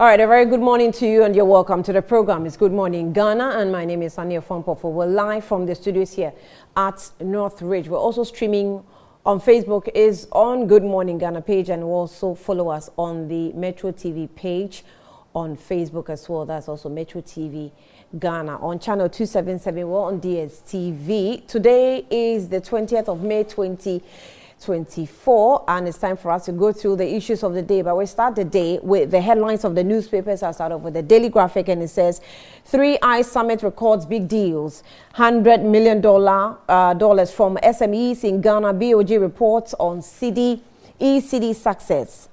All right, a very good morning to you and you're welcome to the program. It's Good Morning Ghana and my name is Ania Fompofo. We're live from the studios here at North Ridge. We're also streaming on Facebook, is on Good Morning Ghana page, and also follow us on the Metro TV page on Facebook as well. That's also Metro TV Ghana on channel 277. We're on DSTV. Today is the 20th of May 2024, and it's time for us to go through the issues of the day. But we start the day with the headlines of the newspapers. I'll start off with the Daily Graphic, and it says 3i Summit records big deals, $100 million dollars from SMEs in Ghana. BOG reports on ECD success.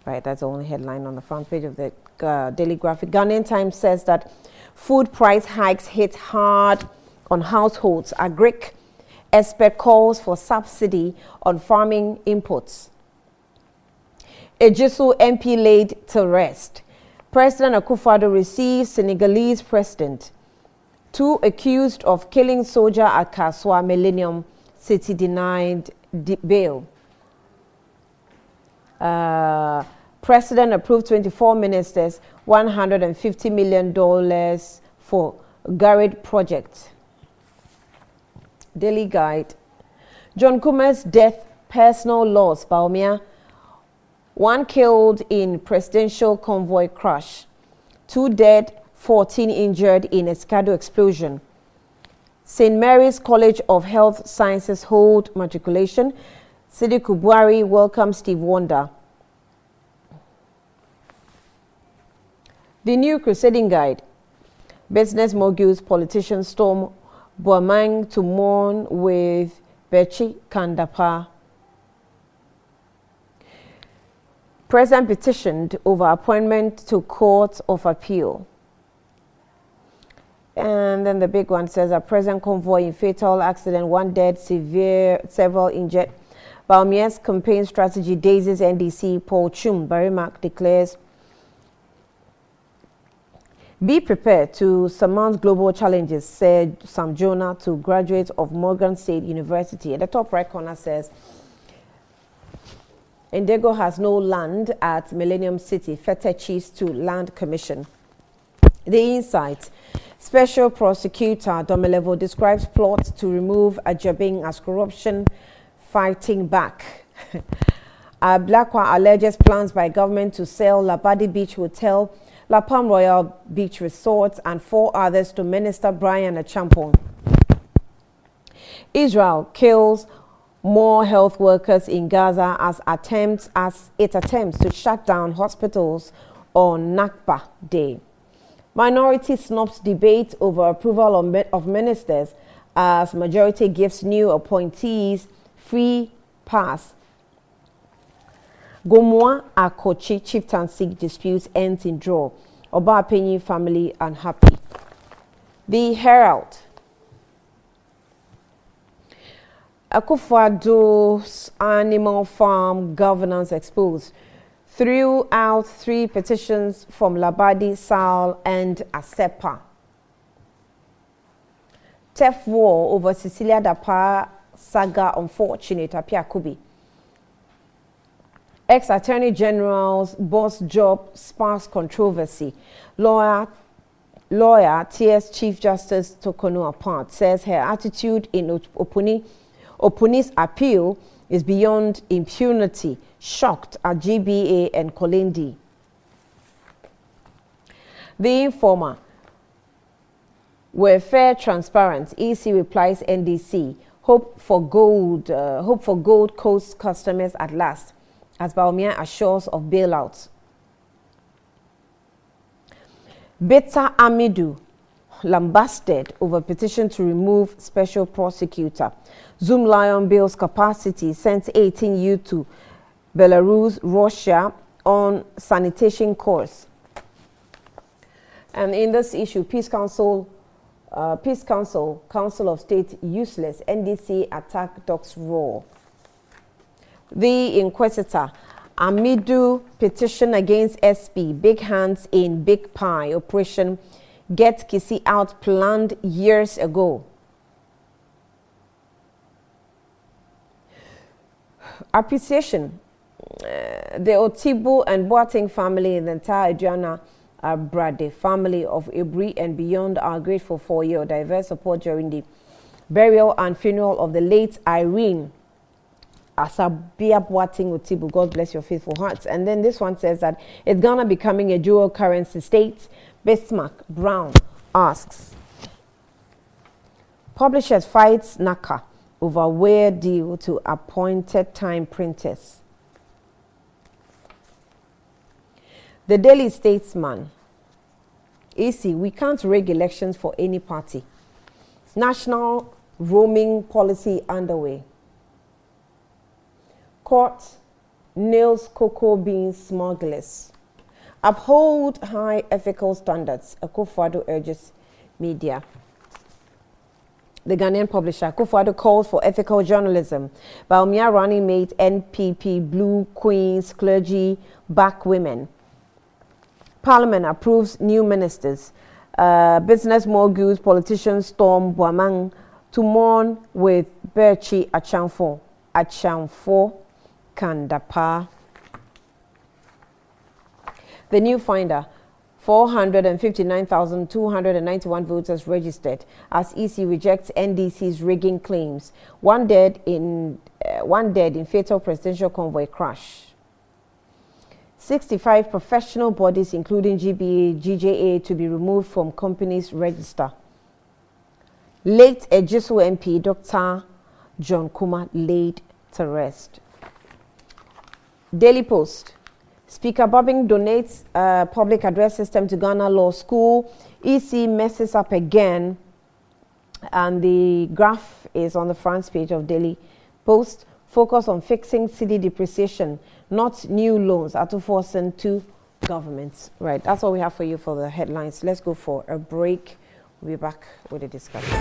Right, that's the only headline on the front page of the Daily Graphic. Ghanaian Times says that food price hikes hit hard on households. Agric expert calls for subsidy on farming inputs. Ejisu MP laid to rest. President Akufo-Addo receives Senegalese president. Two accused of killing soldier at Kaswa Millennium City denied bail. President approved 24 ministers, $150 million for Garrett project. Daily Guide. John Kuma's death, personal loss. Baumia. One killed in presidential convoy crash. 2 dead, 14 injured in Escado explosion. St. Mary's College of Health Sciences hold matriculation. Sidi Kubwari welcomes Steve Wonder. The New Crusading Guide. Business moguls, politicians storm Boamang to mourn with Bechi Kandapa. President petitioned over appointment to Court of Appeal. And then the big one says a President convoy in fatal accident, 1 dead, several injured. Baumia's campaign strategy dazes NDC. Paul Chum Barimak declares, be prepared to surmount global challenges, said Sam Jonah to graduates of Morgan State University. At the top right corner says, Indigo has no land at Millennium City. Fete chiefs to Land Commission. The Insight. Special Prosecutor Domelevo describes plot to remove Ajabing as corruption fighting back. Blakwa alleges plans by government to sell Labadi Beach Hotel, La Palm Royal Beach Resorts, and 4 others to Minister Brian Achampong. Israel kills more health workers in Gaza as it attempts to shut down hospitals on Nakba Day. Minority snubs debate over approval of ministers as majority gives new appointees free pass. Gomoa Akochi chieftaincy disputes ends in draw. Oba Penny family unhappy. The Herald. Akufo-Addo's animal farm governance exposed. Threw out 3 petitions from Labadi, Sal and Asepa. Tough war over Cecilia Dapa saga unfortunate. Apia Kubi. Ex-Attorney General's boss job sparks controversy. Lawyer TS Chief Justice Tokono apart says her attitude in Opuni's appeal is beyond impunity. Shocked at GBA and Kolendi. The Informer. Were fair, transparent. EC replies NDC. Hope for Gold Coast customers at last, as Baumia assures of bailouts. Beta Amidu lambasted over petition to remove special prosecutor. Zoom Lion builds capacity, sent 18 youth to Belarus, Russia on sanitation course. And in this issue, Council of State useless. NDC attack docs raw. The Inquisitor. Amidu petition against SP. Big hands in Big Pie. Operation Get Kisi Out planned years ago. Appreciation The Otibu and Boateng family and the entire Adriana Brade family of ABBEY and beyond are grateful for your diverse support during the burial and funeral of the late Irene Asabia Boateng Otibu. God bless your faithful hearts. And then this one says that it's Ghana becoming a dual currency state. Bismarck Brown asks. Publishers fights NACA over weird deal to appointed time printers. The Daily Statesman. AC, we can't rig elections for any party. National roaming policy underway. Court nails cocoa bean smugglers. Uphold high ethical standards. Akufo-Addo urges media. The Ghanaian publisher Akufo-Addo calls for ethical journalism. Baumia running mate NPP Blue Queens clergy back women. Parliament approves new ministers. Business moguls, politicians storm Buamang to mourn with Berchi Achamfo. Achamfo Kandapa. The new finder, 459,291 voters registered as EC rejects NDC's rigging claims. One dead in fatal presidential convoy crash. 65 professional bodies, including GBA, GJA, to be removed from companies' register. Late Ejisu MP Dr. John Kuma laid to rest. Daily Post. Speaker Bobbing donates public address system to Ghana Law School. EC messes up again. And the graph is on the front page of Daily Post. Focus on fixing city depreciation, not new loans at forcing to governments. Right, that's all we have for you for the headlines. Let's go for a break. We'll be back with the discussion.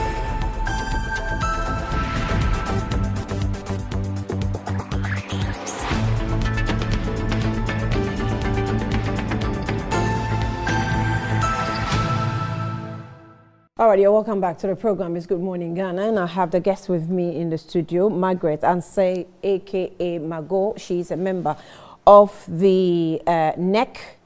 All right, you're welcome back to the program. It's Good Morning Ghana, and I have the guest with me in the studio, Margaret Ansay, aka Mago. She's a member of the NEC,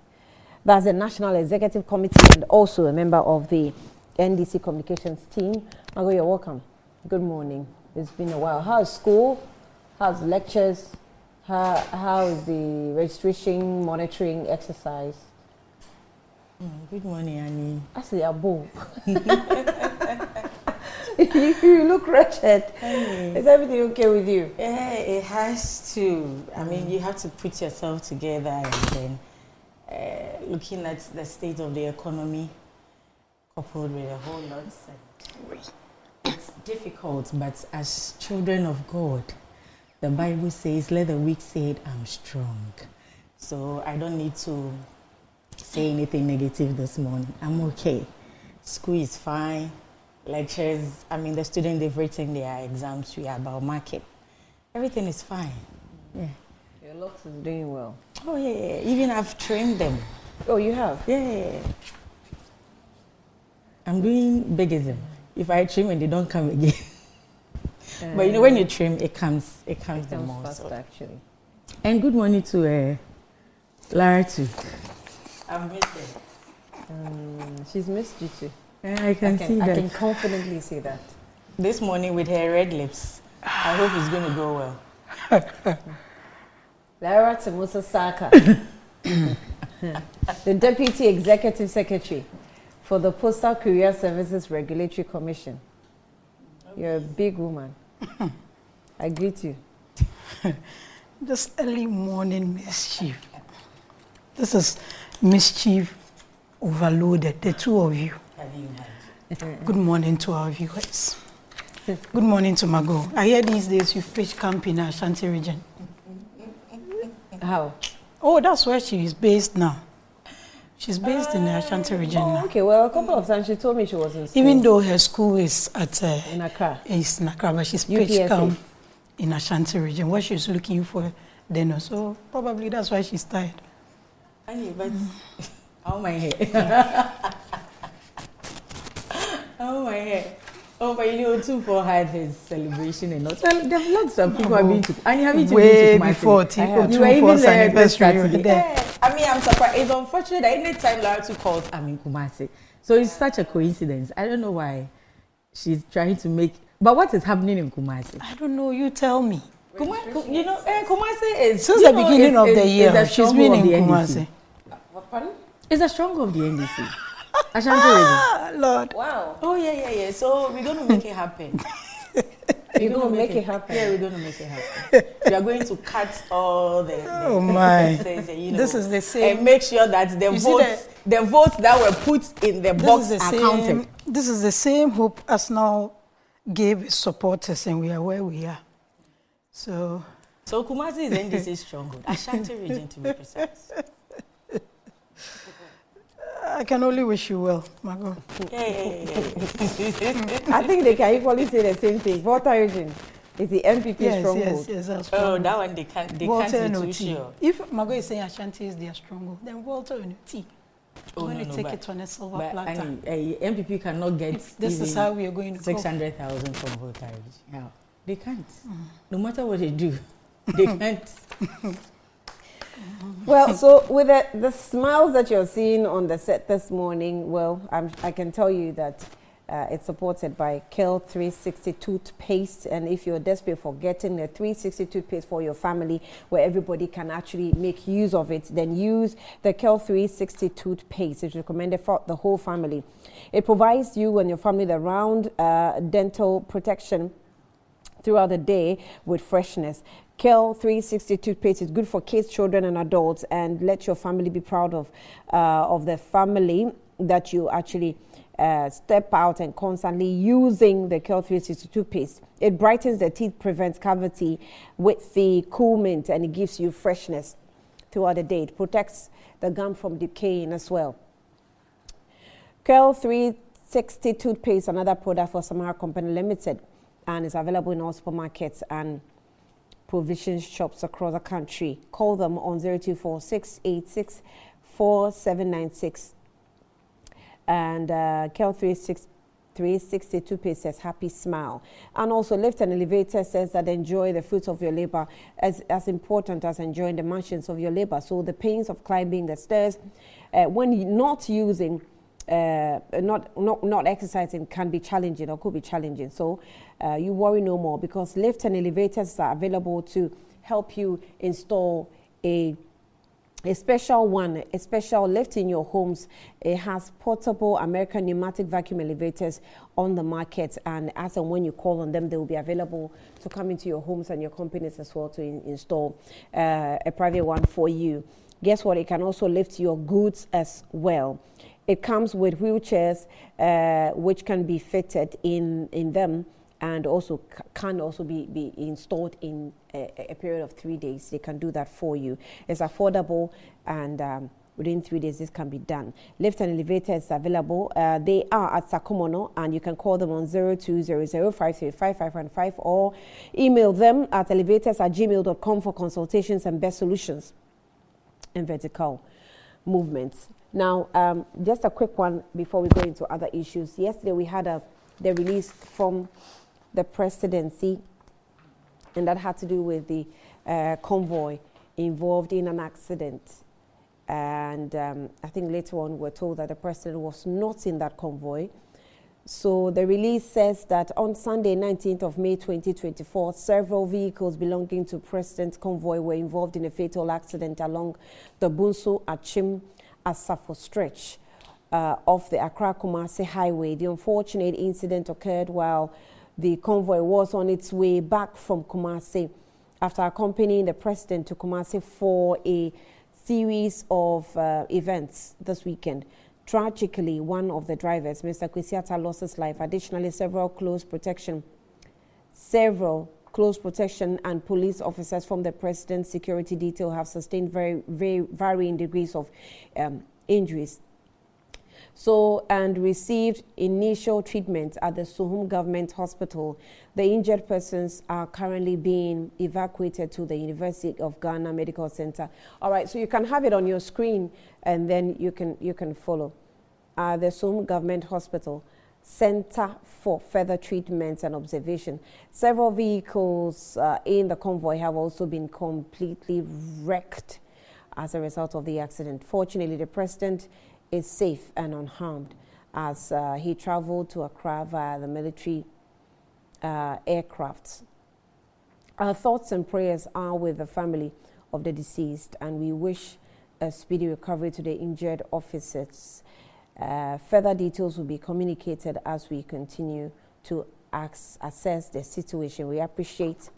that's the National Executive Committee, and also a member of the NDC Communications team. Mago, you're welcome. Good morning. It's been a while. How's school? How's lectures? How is the registration monitoring exercise? Good morning, Annie. I say, Abo. You look wretched. Is everything okay with you? Yeah, it has to. I mean, you have to put yourself together and then looking at the state of the economy coupled with a whole lot. It's difficult, but as children of God, the Bible says, let the weak say, I'm strong. So I don't need to say anything negative this morning. I'm okay. School is fine. Lectures, I mean, the students, they've written their exams. We are about market. Everything is fine. Yeah. Your locks is doing well. Oh, yeah. Even I've trained them. Oh, you have? Yeah. I'm doing bigism. If I trim and they don't come again. But you know, when you trim, it comes the most. Faster, actually. And good morning to Lara too. I've missed her. She's missed you too. I can see that. I can confidently see that. This morning with her red lips. I hope it's going to go well. Lara Temusa Saka, the Deputy Executive Secretary for the Postal Courier Services Regulatory Commission. You're a big woman. I greet you. This early morning mischief. This is mischief overloaded, the two of you. Good morning to our viewers. Good morning to Mago. I hear these days you've pitched camp in Ashanti region. How? Oh, that's where she is based now. She's based in the Ashanti region now. Okay, well, a couple of times she told me she was in school. Even though her school is at in Accra. It's in Accra, but she's pitched camp in Ashanti region, where she's looking for dinner. So probably that's why she's tired. But how my hair? How my hair? Oh, but you know, 2-4 had his celebration and not. Well, there are lots of people have been to. And you haven't way been to before you were even there this anniversary. Saturday. Yeah. I mean, I'm surprised. It's unfortunate that any time Laratu calls, I'm in Kumasi. So it's such a coincidence. I don't know why she's trying to make. But what is happening in Kumasi? I don't know. You tell me. Kumasi is since the beginning of the year. She's been in Kumasi. Pardon? It's a strong of the NDC. Ashanti region. Lord. Wow. Oh yeah. So we're going to make it happen. We're going to make it happen. Yeah, we're going to make it happen. We are going to cut all the oh my. You know, this is the same. And make sure that the votes that were put in the box are counted. This is the same hope as now gave its supporters, and we are where we are. So Kumasi is NDC stronghold. Ashanti region to be precise. I can only wish you well, Margot. Yeah. I think they can equally say the same thing. Volta region is the MPP stronghold. Yes, that's oh, that one they can't be too sure. If Margot is saying Ashanti is their stronghold, then Volta and T. Oh, going to take it on a silver platter. MPP cannot get this is how we are going to 600,000 from Volta region. Yeah. They can't. No matter what they do, they can't. Well, so with the smiles that you're seeing on the set this morning, well, I can tell you that it's supported by Kel 360 toothpaste. And if you're desperate for getting a 360 toothpaste for your family, where everybody can actually make use of it, then use the Kel 360 toothpaste. It's recommended for the whole family. It provides you and your family the round dental protection throughout the day with freshness. Kel 360 toothpaste is good for kids, children, and adults, and let your family be proud of the family that you actually step out and constantly using the Kel 360 toothpaste. It brightens the teeth, prevents cavity with the cool mint, and it gives you freshness throughout the day. It protects the gum from decaying as well. Kel 360 toothpaste, another product for Samara Company Limited, and is available in all supermarkets and provision shops across the country. Call them on 0246864796. And Kel 360 toothpaste says happy smile. And also Lift and Elevator says that enjoy the fruits of your labor as important as enjoying the mansions of your labor. So the pains of climbing the stairs when you're not using not exercising can be challenging or could be challenging. So you worry no more, because Lift and Elevators are available to help you install a special lift in your homes. It has portable American pneumatic vacuum elevators on the market, and as and when you call on them, they will be available to come into your homes and your companies as well to install a private one for you. Guess what? It can also lift your goods as well. It comes with wheelchairs which can be fitted in them, and also can also be installed in a period of 3 days. They can do that for you. It's affordable, and within 3 days this can be done. Lift and Elevator is available. They are at Sakumono, and you can call them on 0200-535-515 or email them at elevators@gmail.com for consultations and best solutions in vertical movements. Now, just a quick one before we go into other issues. Yesterday we had the release from the presidency, and that had to do with the convoy involved in an accident. And I think later on we're told that the president was not in that convoy. So the release says that on Sunday, 19th of May 2024, several vehicles belonging to President's convoy were involved in a fatal accident along the Bunso-Achim-Asafo stretch of the Accra-Kumasi Highway. The unfortunate incident occurred while the convoy was on its way back from Kumasi after accompanying the president to Kumasi for a series of events this weekend. Tragically, one of the drivers, Mr. Kwesiata, lost his life. Additionally, several close protection and police officers from the president's security detail have sustained very varying degrees of injuries. So, and received initial treatment at the Suhum Government Hospital. The injured persons are currently being evacuated to the University of Ghana Medical Center. All right, so you can have it on your screen, and then you can follow. The Suhum Government Hospital. Center for further treatment and observation. Several vehicles in the convoy have also been completely wrecked as a result of the accident. Fortunately, the president is safe and unharmed as he traveled to Accra via the military aircrafts. Our thoughts and prayers are with the family of the deceased, and we wish a speedy recovery to the injured officers. Further details will be communicated as we continue to assess the situation. We appreciate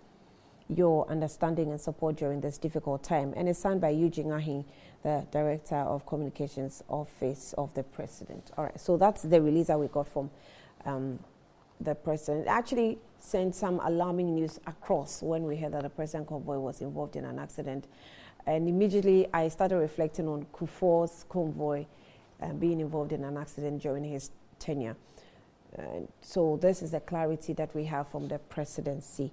your understanding and support during this difficult time. And it's signed by Eugene Ahi, the Director of Communications Office of the President. All right, so that's the release that we got from the President. It actually sent some alarming news across when we heard that the President convoy was involved in an accident. And immediately I started reflecting on Kufuor's convoy being involved in an accident during his tenure. So this is the clarity that we have from the presidency.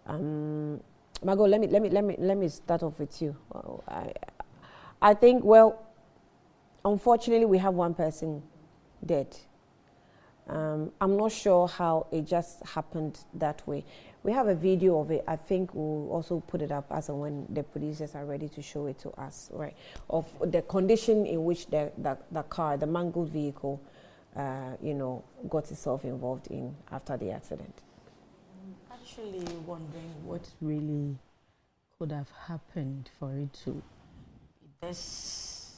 Margot, let me start off with you. I think, well, unfortunately, we have one person dead. I'm not sure how it just happened that way. We have a video of it. I think we'll also put it up as and when the producers are ready to show it to us, right? Of the condition in which the car, the mangled vehicle, got itself involved in after the accident. I'm actually wondering what really could have happened for it to be this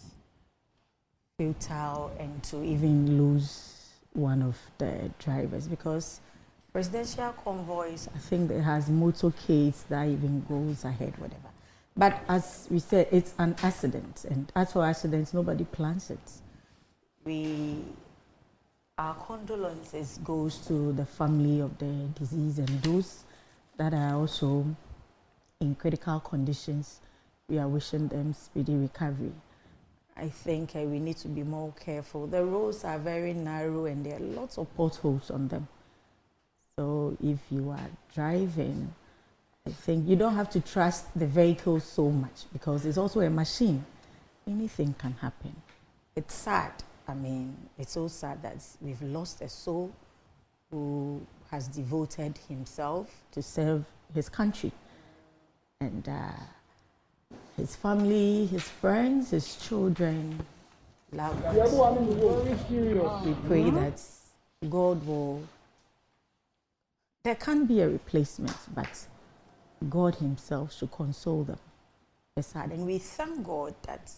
futile and to even lose one of the drivers, because presidential convoys, I think it has motorcades that even goes ahead, whatever. But as we said, it's an accident, and as for accidents, nobody plans it. Our condolences goes to the family of the deceased and those that are also in critical conditions. We are wishing them speedy recovery. I think we need to be more careful. The roads are very narrow and there are lots of potholes on them. So if you are driving, I think you don't have to trust the vehicle so much because it's also a machine. Anything can happen. It's sad. I mean, it's so sad that we've lost a soul who has devoted himself to serve his country. And his family, his friends, his children, loved ones. We pray that God will... There can be a replacement, but God himself should console them. It's sad. And we thank God that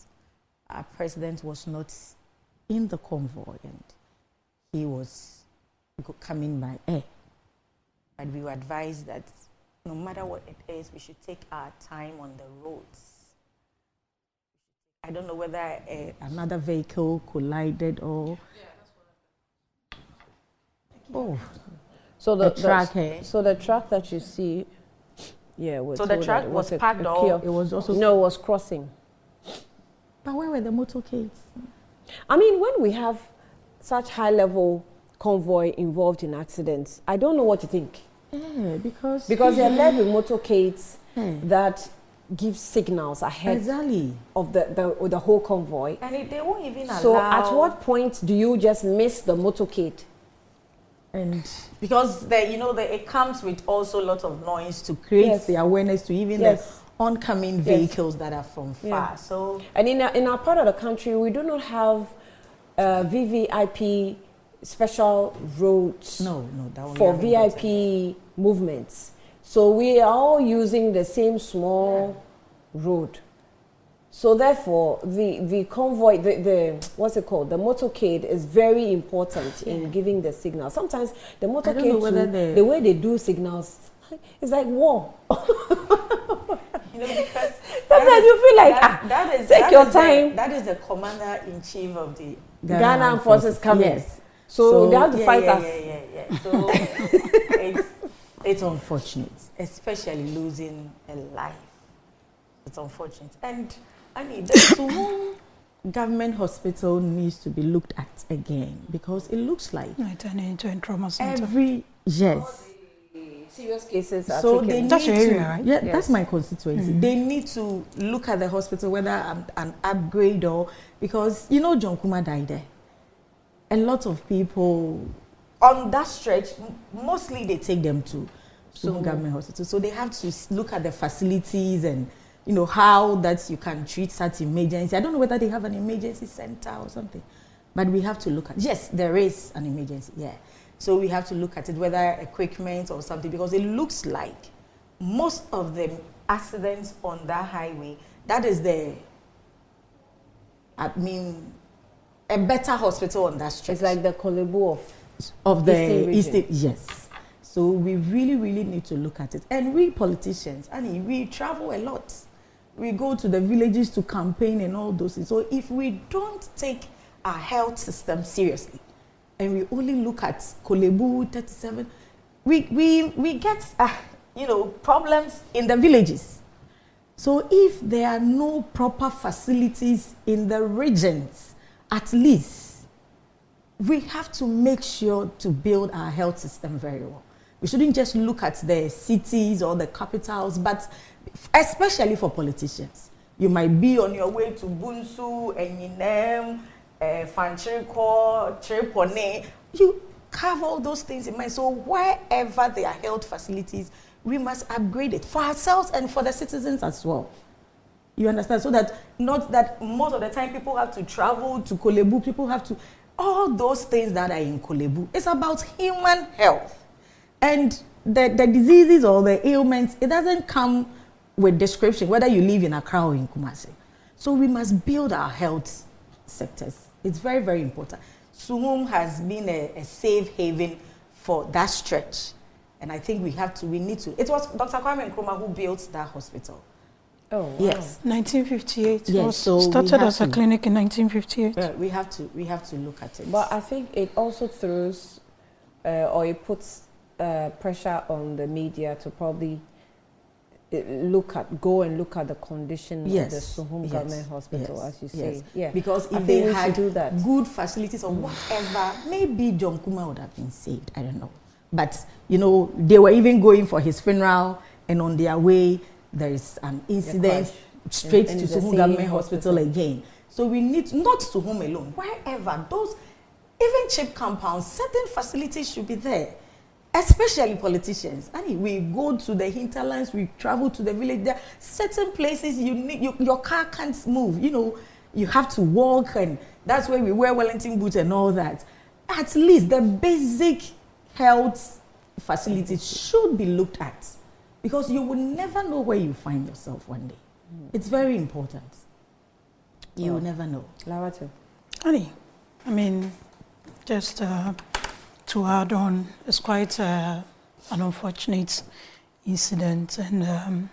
our president was not in the convoy and he was coming by air. But we were advised that no matter what it is, we should take our time on the roads. I don't know whether another vehicle collided or... Yeah, that's what happened. Oh. So the truck, so the truck that you see, yeah. So the truck was parked or it was also... No, it was crossing. But where were the motorcades? I mean, when we have such high-level convoy involved in accidents, I don't know what to think. Yeah, because they're led with motorcades that give signals ahead of the whole convoy. And they won't even allow... So at what point do you just miss the motorcade? And because it comes with also a lot of noise to create the awareness to even the oncoming vehicles that are from far. So, and in our part of the country, we do not have VVIP special roads for VIP movements. So we are all using the same small road. So therefore, the convoy, the what's it called? The motorcade is very important in giving the signal. Sometimes the motorcade, the way they do signals, it's like war. Because sometimes you feel like take your time. That is the commander-in-chief of the Ghana Armed Forces coming. Yes. So they have to fight us. So it's unfortunate, especially losing a life. It's unfortunate. And I mean, the Suwon government hospital needs to be looked at again because it looks like turning into a trauma center. Serious cases are so taken. They that's need your to, area, right? Yeah, that's my constituency. They need to look at the hospital, whether an upgrade or... Because, John Kuma died there. A lot of people on that stretch, mostly they take them to Suhum Government Hospital. So they have to look at the facilities and, you know, how that you can treat such emergency. I don't know whether they have an emergency center or something, but we have to look at, yes, there is an emergency, yeah. So we have to look at it, whether equipment or something, because it looks like most of the accidents on that highway, that is the, I mean, a better hospital on that stretch. It's like the Kolebu of the Eastern, yes. So we really, really need to look at it. And we politicians, and we travel a lot. We go to the villages to campaign and all those things. So if we don't take our health system seriously, and we only look at Kolebu 37, we get you know, problems in the villages. So if there are no proper facilities in the regions, at least we have to make sure to build our health system very well. We shouldn't just look at the cities or the capitals, but especially for politicians. You might be on your way to Bunsu, Enyinem, Fanchiriko, Chiripone. You have all those things in mind. So wherever there are health facilities, we must upgrade it for ourselves and for the citizens as well. You understand? So that not that most of the time people have to travel to Kolebu, people have to, all those things that are in Kolebu. It's about human health. And the diseases or the ailments, it doesn't come with description, whether you live in Accra or in Kumasi. So we must build our health sectors. It's very, very important. Suhum has been a safe haven for that stretch. And I think we need to. It was Dr. Kwame Nkrumah who built that hospital. Oh, wow. Yes. 1958. Yes, so started as a clinic in 1958. We have to look at it. But I think it also throws, or it puts pressure on the media to probably go and look at the condition of the Suhum Government Hospital, as you say. Yeah. Because if they had good facilities or whatever, maybe John Kuma would have been saved. I don't know. But, you know, they were even going for his funeral, and on their way, there is an incident straight to Suhum Government Hospital again. So we need, not Suhum alone, wherever, those, even cheap compounds, certain facilities should be there. Especially politicians. I mean, we go to the hinterlands, we travel to the village. There are certain places your car can't move. You know, you have to walk, and that's where we wear Wellington boots and all that. At least the basic health facilities should be looked at, because you will never know where you find yourself one day. It's very important. You will never know. Lawatu. Annie, I mean, just to add on, it's quite an unfortunate incident, and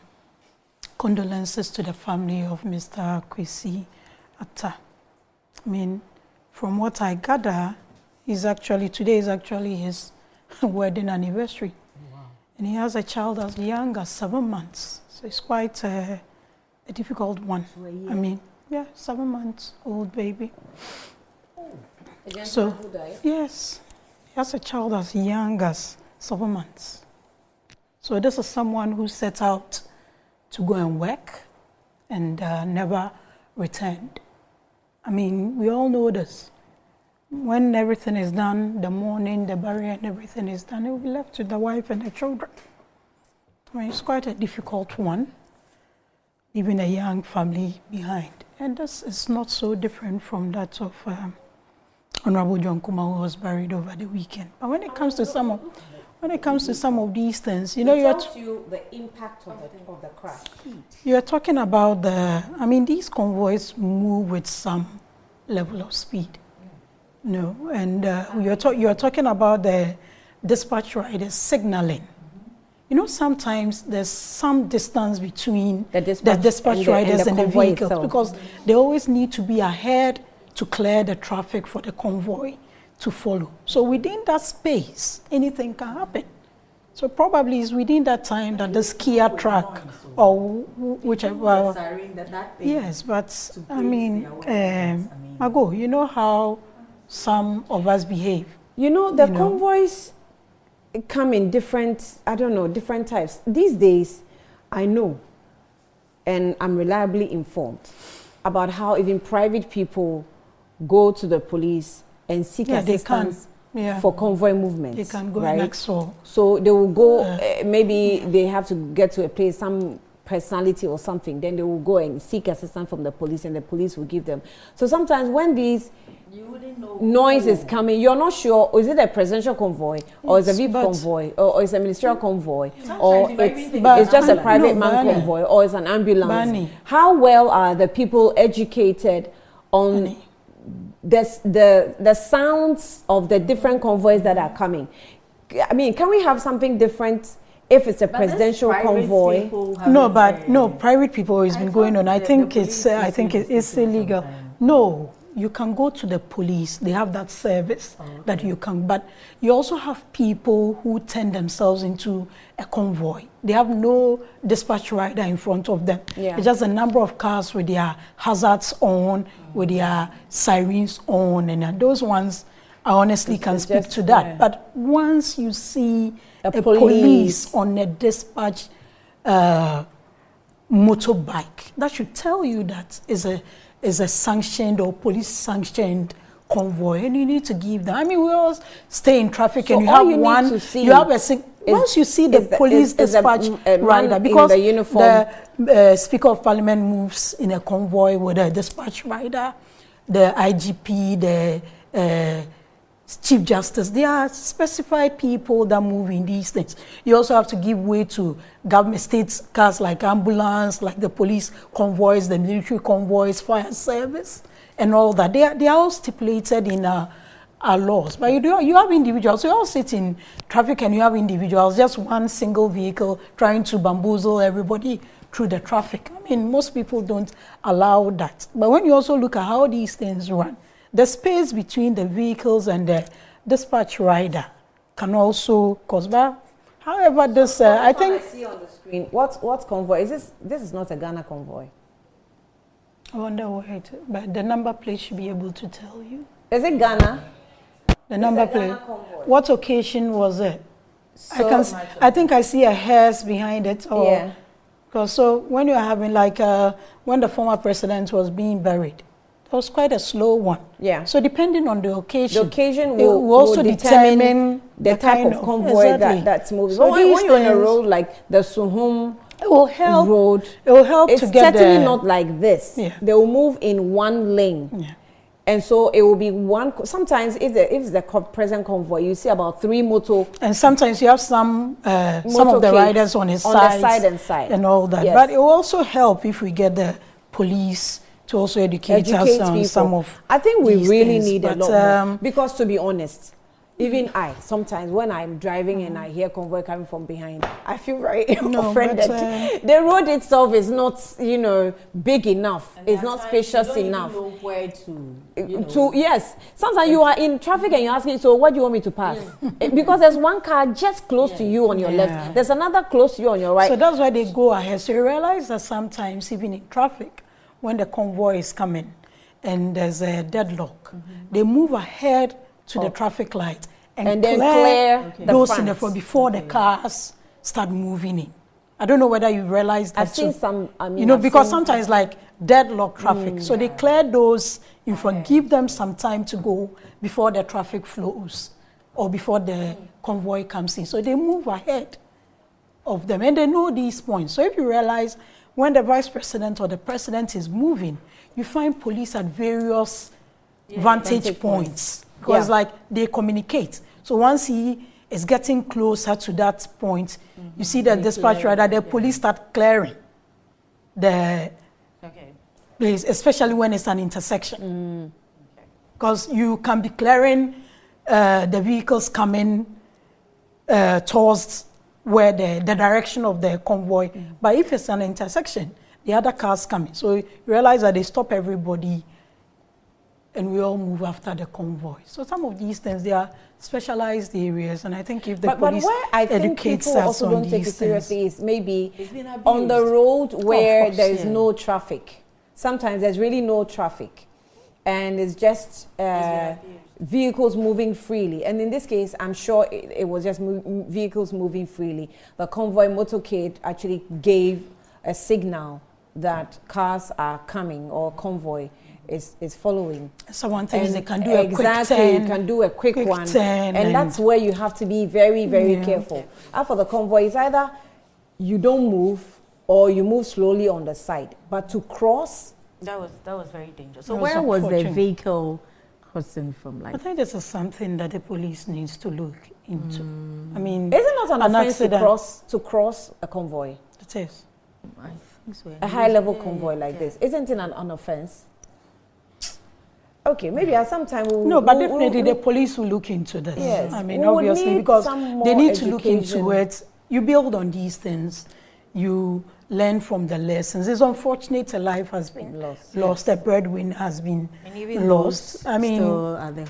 condolences to the family of Mr. Kwesi Atta. I mean, from what I gather, today is actually his wedding anniversary. Wow. And he has a child as young as 7 months. So it's quite a difficult one. I mean, yeah, 7 months old baby. Oh. So, yes. As a child as young as 7 months. So this is someone who set out to go and work and never returned. I mean, we all know this. When everything is done, the mourning, the burial, and everything is done, it will be left to the wife and the children. I mean, it's quite a difficult one, leaving a young family behind. And this is not so different from that of Honorable John Kuma, who was buried over the weekend. But when it comes to some of these things, you know, the impact of the crash. You're talking about these convoys move with some level of speed. No, and you're talking about the dispatch riders signaling. You know, sometimes there's some distance between the dispatch riders and the vehicles itself, because they always need to be ahead to clear the traffic for the convoy to follow. So within that space, anything can happen. So probably it's within that time that the skier truck or whichever. Yes, but I mean, Margot, you know how some of us behave. You know, the convoys come in different types. These days, I know, and I'm reliably informed about how even private people go to the police and seek assistance for convoy movement. They can go right? next door. So they will go, maybe they have to get to a place, some personality or something, then they will go and seek assistance from the police, and the police will give them. So sometimes when these noise is coming, you're not sure, is it a presidential convoy, or is it a VIP convoy, or is it a ministerial convoy, or it's just a private convoy, or it's an ambulance. How well are the people educated on the sounds of the different convoys that are coming? I mean, can we have something different if it's a presidential convoy? No, but no, private people has been going on. I think it's illegal. No, you can go to the police. They have that service that you can. But you also have people who turn themselves into a convoy. They have no dispatch rider in front of them. It's just a number of cars with their hazards on, with their sirens on, and those ones, I honestly can speak to that. But once you see a police on a dispatch motorbike, that should tell you that is a sanctioned or police sanctioned convoy, and you need to give them. I mean, we all stay in traffic, so and you have one. You have once you see the police dispatch rider, because the Speaker of Parliament moves in a convoy with a dispatch rider, the IGP, the Chief Justice, they are specified people that move in these things. You also have to give way to government state cars like ambulance, like the police convoys, the military convoys, fire service, and all that. They are all stipulated in our laws. But you have individuals. So you all sit in traffic and you have individuals, just one single vehicle trying to bamboozle everybody through the traffic. I mean, most people don't allow that. But when you also look at how these things run, the space between the vehicles and the dispatch rider can also cause bad. However, this I think I see on the screen. What convoy is this? This is not a Ghana convoy. I wonder where but the number plate should be able to tell you. Is it Ghana? The number plate. What occasion was it? I think I see a hearse behind it. Or, because so when you're having when the former president was being buried, it was quite a slow one. So depending on the occasion will also determine the type of convoy that's moving. So when you're on a road like the Suhum road, it will help it's to get certainly not like this. They will move in one lane. And so it will be one. Sometimes if it's the present convoy, you see about 3 motor. And sometimes you have some of the riders on the side and all that. But it will also help if we get the police to also educate us on some of. I think we really need a lot more. Because to be honest, even sometimes when I'm driving and I hear convoy coming from behind, I feel very offended. The road itself is not, big enough. It's not spacious enough. You don't know where yes. Sometimes you are in traffic and you're asking, so what do you want me to pass? Because there's one car just close to you on your left. There's another close to you on your right. So that's why they go ahead. So you realize that sometimes even in traffic, when the convoy is coming and there's a deadlock, they move ahead to the traffic light and then clear those in the front before the cars start moving in. I don't know whether you realize that. I've seen some, because sometimes like deadlock traffic, so they clear those in front, give them some time to go before the traffic flows or before the convoy comes in. So they move ahead of them and they know these points. So if you realize when the vice president or the president is moving, you find police at various vantage points. Because they communicate. So once he is getting closer to that point, you see the dispatch rider, the police start clearing the place, especially when it's an intersection. Because you can be clearing the vehicles coming towards where the direction of the convoy. But if it's an intersection, the other cars coming. So you realize that they stop everybody and we all move after the convoy. So some of these things, they are specialized areas, and I think if the police where I think people also don't take it seriously is maybe on the road where there is no traffic. Sometimes there's really no traffic, and it's just vehicles moving freely. And in this case, I'm sure it was just vehicles moving freely. The convoy motorcade actually gave a signal that cars are coming or convoy is following. Someone thinks they can do a quick turn. You can do a quick one. And that's where you have to be very, very careful. And for the convoy, it's either you don't move or you move slowly on the side. But to cross... That was very dangerous. So where was the vehicle crossing from? Like, I think this is something that the police needs to look into. I mean... Is it not an offense to cross a convoy? It is. I think so. A high-level convoy like this. Isn't it an offense? Okay, maybe at some time No, but definitely the police will look into this. Yes. I mean, obviously, because they need to look into it. You build on these things. You learn from the lessons. It's unfortunate a life has been lost. A breadwinner has been lost. I mean,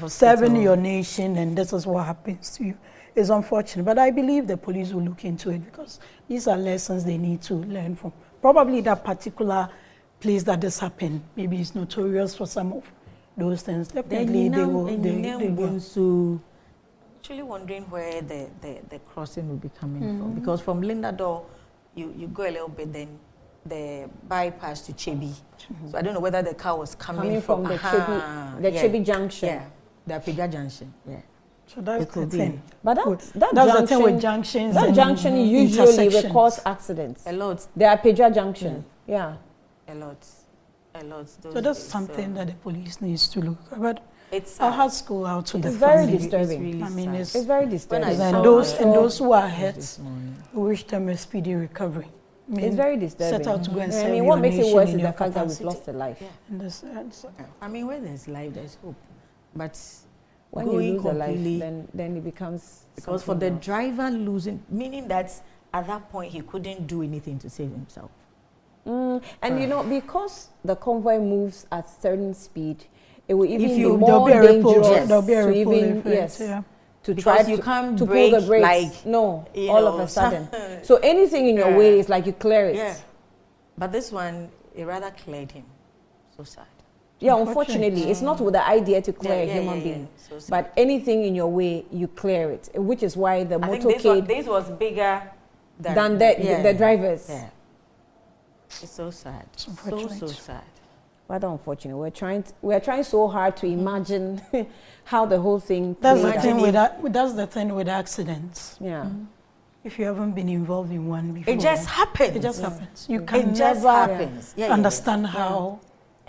serving your nation, and this is what happens to you. It's unfortunate. But I believe the police will look into it because these are lessons they need to learn from. Probably that particular place that this happened, maybe it's notorious for some of those things. Definitely they will. So, actually wondering where the crossing will be coming from. Because from Linda Door, you go a little bit, then the bypass to Chebi. So I don't know whether the car was coming from the Chebi junction. Yeah, the Apega junction. Yeah. So that's the thing. But that's the thing with junctions. That junction usually will cause accidents. A lot. The Apega junction. Yeah. A lot. So that's something that the police needs to look at. But our hearts go out to the very family. disturbing. Really I mean, it's very disturbing. And those who are hurt, we wish them a speedy recovery. I mean, it's very disturbing. Set out to go and serve I mean, what makes it worse is the fact that we've lost a life. Yeah. I mean, where there's life, there's hope. But when you lose a life, then it becomes... Because for the driver losing, meaning that at that point he couldn't do anything to save himself. And you know, because the convoy moves at certain speed, it will even be more more dangerous to even to because try you can't to brake, pull the brakes. like, no, all of a sudden. So anything in your way is like you clear it. Yeah. But this one, it rather cleared him. So sad. Yeah, unfortunately, it's not with the idea to clear a human being. So but anything in your way, you clear it, which is why the motorcade... this was bigger than the drivers. Yeah. It's so sad. So sad. Rather unfortunate. We're trying so hard to imagine how the whole thing. That's the thing with accidents. Yeah. If you haven't been involved in one before, it just happens. It just happens. You can never understand how.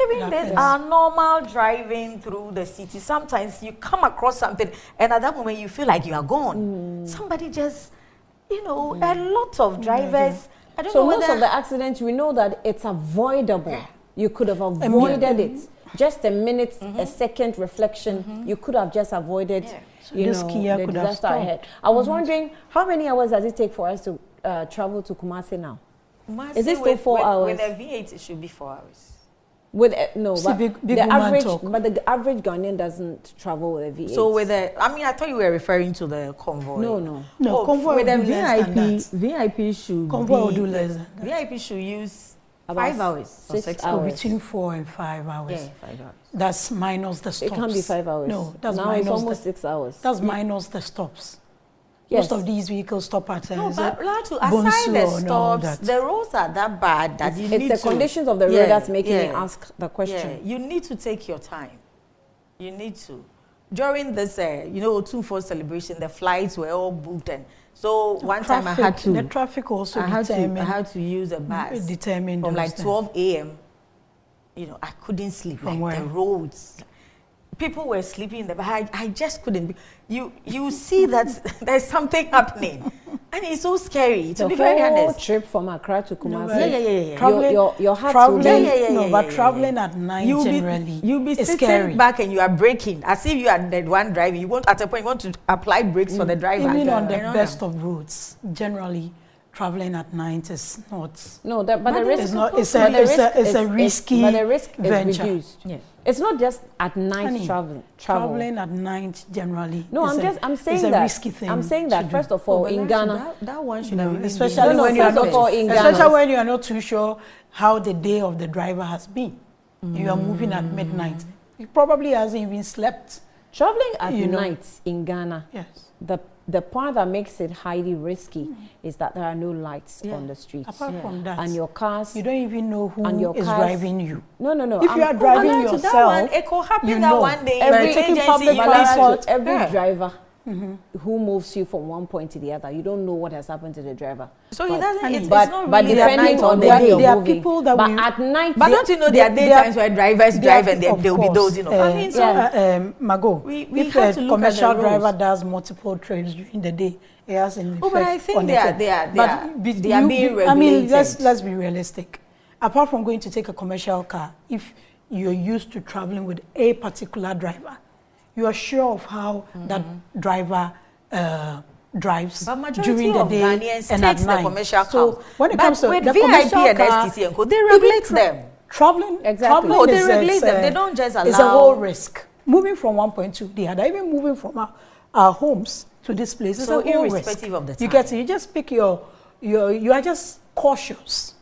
Even this our normal driving through the city. Sometimes you come across something, and at that moment you feel like you are gone. Somebody just, a lot of drivers. I don't know most of the accidents, we know that it's avoidable. You could have avoided it. Just a minute, a second reflection, you could have just avoided, the disaster ahead. I was wondering, how many hours does it take for us to travel to Kumasi now? Is it still 4 hours? With a V8, it should be 4 hours. But the average Ghanaian doesn't travel with a V8. So I thought you were referring to the convoy. No, convoy with a VIP should convoy will do less than that. VIP should use about 5 hours. 6 hours. Between 4 and 5 hours. Yeah, 5 hours. That's minus the stops. It can't be 5 hours. No, that's now minus it's almost 6 hours. That's minus the stops. Yes. Most of these vehicles stop at aside the stops, the roads are that bad that it's the conditions of the road that's making me ask the question. You need to take your time. You need to. During this, 2-4 celebration, the flights were all booked, and so one time I had to. The traffic also I had to use a bus. Determined from like 12 a.m. I couldn't sleep. The roads. People were sleeping in the bus. I just couldn't. You see that there's something happening, and it's so scary. To be very honest, the whole trip from Accra to Kumasi. Traveling, your heart will be. But traveling at night generally, you'll be sitting back and you are braking as if you are the one driving. You want at a point you want to apply brakes for the driver. Even on the best of roads, generally. Traveling at night is not. No, but the risk is not. It's a risky. But the risk is venture. Reduced. Yes. It's not just at night traveling at night generally. No, I'm saying that. It's a risky thing. I'm saying that first of all in Ghana, that one should have especially when you are not. Especially when you are not too sure how the day of the driver has been. You are moving at midnight. He probably hasn't even slept. Traveling at night in Ghana. Yes. the part that makes it highly risky is that there are no lights on the streets. Apart from that, and your cars, you don't even know who is driving you. No. If you are driving yourself, it could happen you that know. one day Every taking public transport, every driver who moves you from one point to the other, you don't know what has happened to the driver. So he doesn't. It's But not really depending on there where you're are moving, people that but will- at night, But don't you know there are daytimes where drivers drive and there will be those, I mean, so Mago, we if have a to look commercial at the driver rules. does multiple trips during the day, it has an effect. Oh, but I think on they are being regulated. I mean, let's be realistic. Apart from going to take a commercial car, if you're used to traveling with a particular driver, you are sure of how that driver drives during the day and at night. Commercial so cars. when it But comes to with the VIP commercial and car, STC and co, they regulate them. Traveling, Exactly. No, they is regulate them. They don't just It's a allow- whole risk. Moving from one point to the other, even moving from our homes to this place, is So a whole irrespective risk. of the You time. get it. You just pick you are just cautious.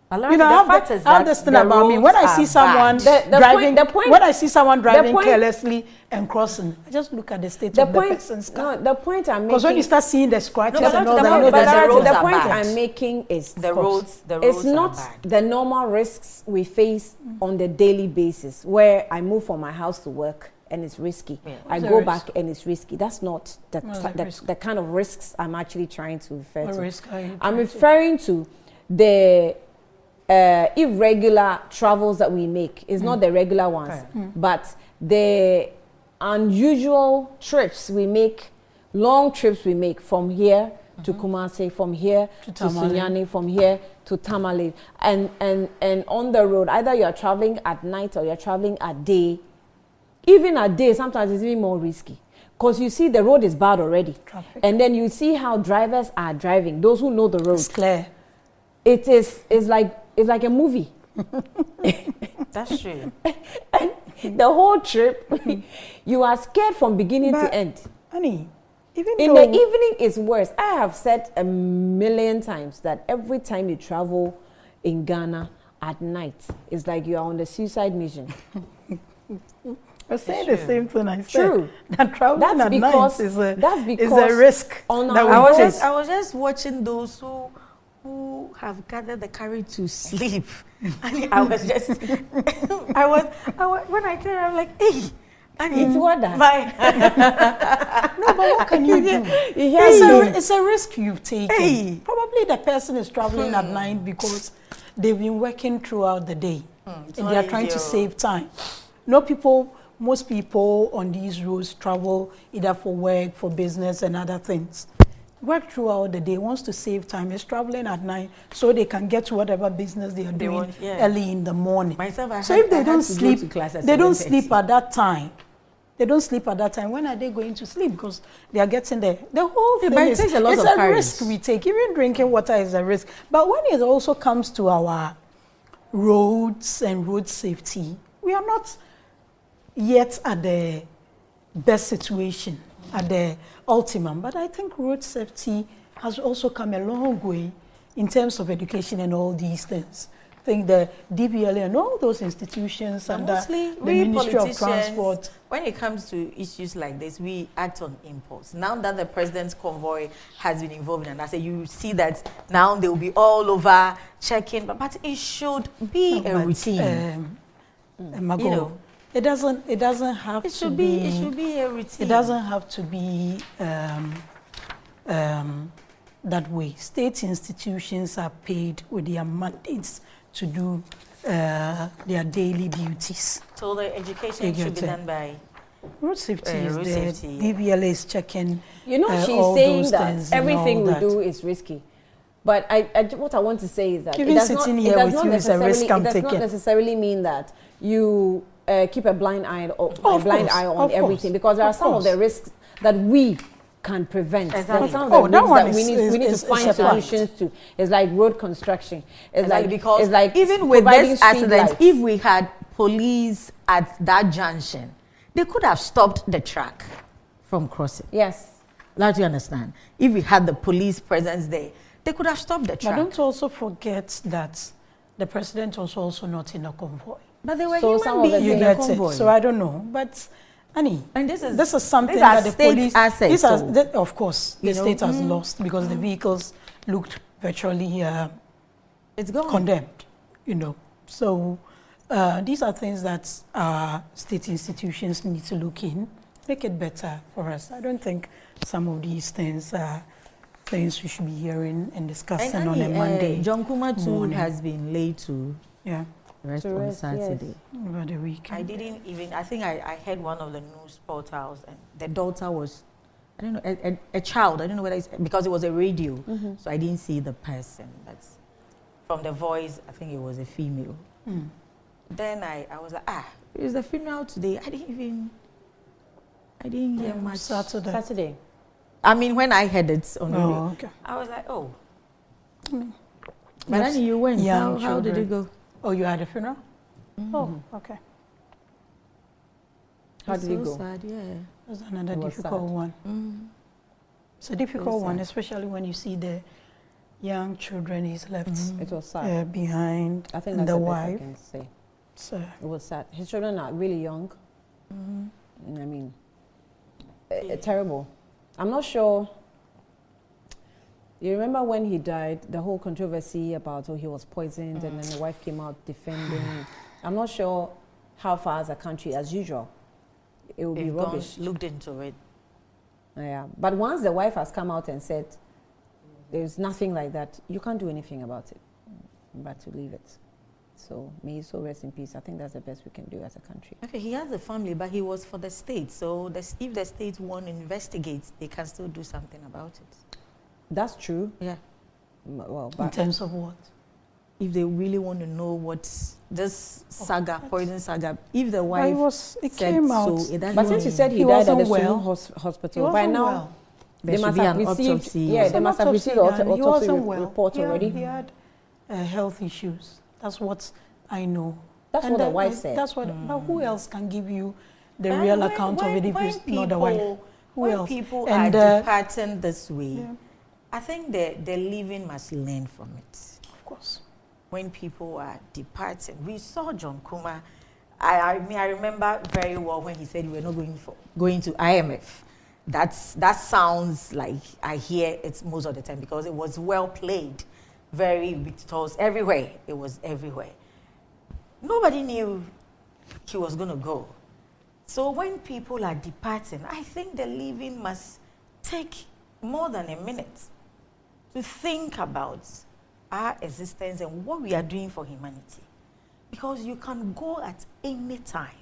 The You know, fact is I have that this thing the about me. When I roads see are someone bad. driving, when I see someone driving point- carelessly and crossing, I just look at the state of the person's car. No, the point I'm making. Because when you start seeing the scratches but and not all to the that, you know point that that the roads the are point bad. I'm making is The roads it's are not bad. the normal risks we face on the daily basis where I move from my house to work and it's risky. Yeah. I What's go the back and it's risky. That's not What's the risk? the kind of risks I'm actually trying to refer What to. risk are you I'm trying to- referring to the irregular travels that we make. It's not the regular ones, but the unusual trips we make, long trips we make from here to Kumasi, from here to Tamale. Sunyani, from here to Tamale, and on the road, either you're traveling at night or you're traveling at day. Even at day, sometimes it's even more risky. Because you see the road is bad already. Traffic. And then you see how drivers are driving, those who know the road. It's clear. It's like a movie. That's true. The whole trip, you are scared from beginning But, to end. Honey, even In though the evening, it's worse. I have said a million times that every time you travel in Ghana at night, it's like you are on the suicide mission. we're saying the same thing I said. True. That traveling That's at because- night that's is because a risk. on that our- we I was take. just watching those who have gathered the courage to sleep. And I was just, I was when I tell her, I'm like, hey, It's water. No, but what can you do? It's a risk you've taken. Hey. Probably the person is traveling at night because they've been working throughout the day and they are not trying to easy. save time. Most people on these roads travel either for work, for business, and other things. Work throughout the day, wants to save time, is traveling at night so they can get to whatever business they are doing want, yeah. early in the morning. Myself, I So had- if they I had don't to go sleep, to class at they don't 7:30. sleep at that time. They don't sleep at that time. When are they going to sleep? Because they are getting there. The whole Yeah, thing but it is takes a lot it's of a courage. risk we take. Even drinking water is a risk. But when it also comes to our roads and road safety, we are not yet at the best situation, at the ultimum. But I think road safety has also come a long way in terms of education and all these things. I think the DBLA and all those institutions But under mostly, the we Ministry of politicians, Transport. when it comes to issues like this, we act on impulse. Now that the president's convoy has been involved, and I say you see that now they will be all over checking, but it should be a But, routine. Mago, You know, it doesn't have it to should be. be. It should be a routine. It doesn't have to be that way. State institutions are paid with their mandates to do their daily duties. So the education You should be get it. done by. Road safety is road there. safety, yeah. DBLA is checking. You know, she's all saying those that things and everything all we that. do is risky. But what I want to say is that Even sitting here with you is a risk I'm it does not taking. necessarily mean that you keep a blind eye on Of course. everything, because there are Of some of the course. risks that we can prevent. There are Exactly. some of Oh, the that risks one that we is- need to is find a fact. solutions to. It's like road construction. It's like because it's like even with providing this street accident, lights. if we had police at that junction, they could have stopped the truck from crossing. Yes. Now do you understand? If we had the police presence there, they could have stopped the But truck. don't also forget that the president was also not in a convoy. But they were So some human of the beings You in the get convoy. it. So I don't know. But Annie, And this is something these are that the state police... assets, These are, so, of course, the state has lost because the vehicles looked virtually it's gone. condemned, you know. So these are things that state institutions need to look in, make it better for us. I don't think some of these things are things we should be hearing and discussing And on a Monday. John Kuma too morning. has been laid to rest To on rest, Saturday. yes. Over the weekend. I didn't even, I think I heard one of the news portals, and the daughter was, I don't know, a child. I don't know whether it's, because it was a radio, so I didn't see the person. But from the voice, I think it was a female. Then I was like, it's the funeral today. I didn't hear much. Saturday. I mean, when I heard it on radio, okay. I was like, oh. Mm. But then you went. Young How did it children. go? Oh, you had a funeral? Oh, okay. How did it So go? sad, yeah. That's another It was difficult sad. one. It's a difficult one, sad. especially when you see the young children he's left It was sad. behind, I think and that's the the best I wife. can say. So, It was sad. His children are really young. I mean, terrible. I'm not sure. You remember when he died, the whole controversy about he was poisoned and then the wife came out defending. I'm not sure how far as a country, as usual, it will be They've rubbish. looked into it. Yeah. But once the wife has come out and said, there's nothing like that, you can't do anything about it but to leave it. So may he so rest in peace. I think that's the best we can do as a country. Okay, he has a family, but he was for the state. So if the state want to investigate, they can still do something about it. That's true. Yeah. Well, in but terms of what? If they really want to know what this saga, poison saga, if the Well, wife it said came so, out. it doesn't but since mean- you said he He died at the wasn't well. Sumu He hospital, by wasn't now well. There they should must be have an received. autopsy. Yeah, they must have received the He autopsy wasn't well. report He had- already. He had health issues. That's what I know. That's And what the then wife said. That's what. But who else can give you the And real when- account of when- it if when it's not the wife? people- Who when else? people And, are departing this way, yeah. I think the living must learn from it. Of course. When people are departing, we saw John Kuma. I remember very well when he said we're not going to IMF. That sounds like I hear it most of the time because it was well played, very victorious everywhere. It was everywhere. Nobody knew he was going to go. So when people are departing, I think the living must take more than a minute to think about our existence and what we are doing for humanity. Because you can go at any time.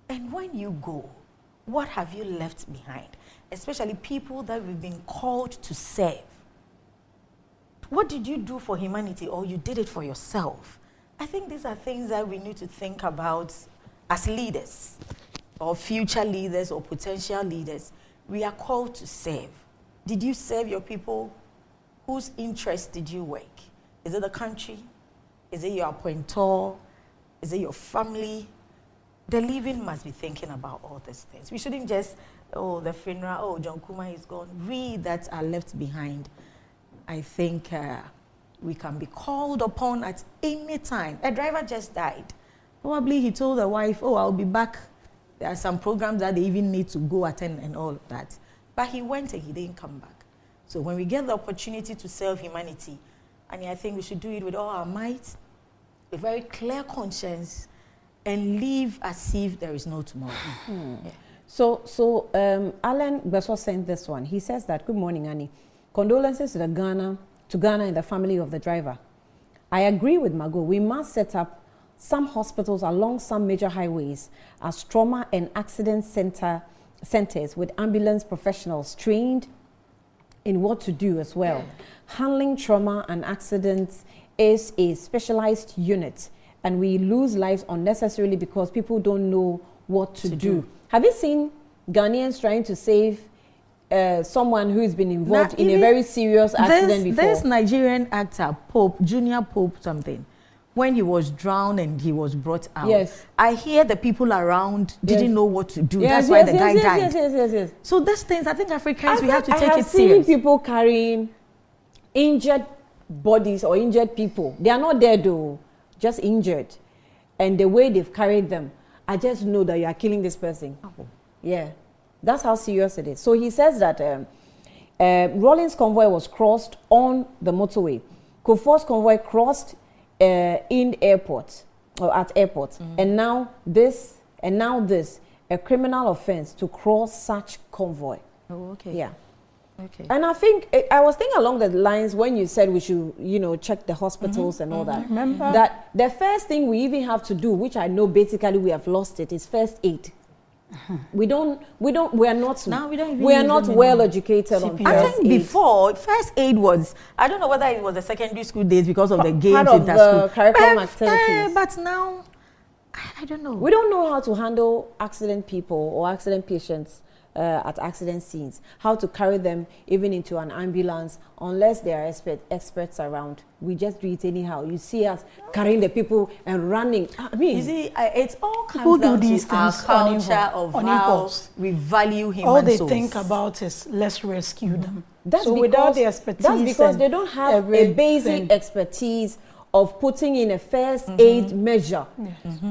And when you go, what have you left behind? Especially people that we've been called to serve. What did you do for humanity, or you did it for yourself? I think these are things that we need to think about as leaders, or future leaders, or potential leaders. We are called to serve. Did you serve your people? Whose interest did you work? Is it the country? Is it your appointor? Is it your family? The living must be thinking about all these things. We shouldn't just, the funeral, John Kuma is gone. We that are left behind, I think we can be called upon at any time. A driver just died. Probably he told the wife, I'll be back. There are some programs that they even need to go attend and all of that. But he went and he didn't come back. So when we get the opportunity to serve humanity, and I think we should do it with all our might, with very clear conscience, and live as if there is no tomorrow. Yeah. So Alan Beso sent this one. He says that, good morning, Annie. Condolences to Ghana and the family of the driver. I agree with Margot. We must set up some hospitals along some major highways as trauma and accident centers with ambulance professionals trained in what to do as well. Yeah. Handling trauma and accidents is a specialized unit, and we lose lives unnecessarily because people don't know what to do. Have you seen Ghanaians trying to save someone who's been involved in a very serious accident before? There's Nigerian actor, Junior Pope something. When he was drowned and he was brought out. Yes. I hear the people around didn't know what to do. Yes, that's why the guy died. Yes. So these things, I think Africans, we have to take I it have serious. seen people carrying injured bodies or injured people. They are not dead though, just injured. And the way they've carried them. I just know that you are killing this person. Yeah, that's how serious it is. So he says that Rawlings convoy was crossed on the motorway. Kufuor's convoy crossed in airport or at airport, and now this, a criminal offense to cross such convoy. Oh, okay. Yeah. Okay. And I think, I was thinking along the lines when you said we should, check the hospitals and all that. Remember? That the first thing we even have to do, which I know basically we have lost it, is first aid. We are not well educated on I first think aid. before, first aid was, I don't know whether it was the secondary school days because of the games part of in the school. curriculum activities. But now, I don't know. We don't know how to handle accident people or accident patients at accident scenes, how to carry them even into an ambulance, unless there are experts around. We just do it anyhow. You see us carrying the people and running. I mean, you see, it's all People comes do down these to our things on culture of on how impulse. we value human All they souls. think about is let's rescue them. that's so because, without the expertise, that's because and they don't have a everything. basic expertise of putting in a first aid measure.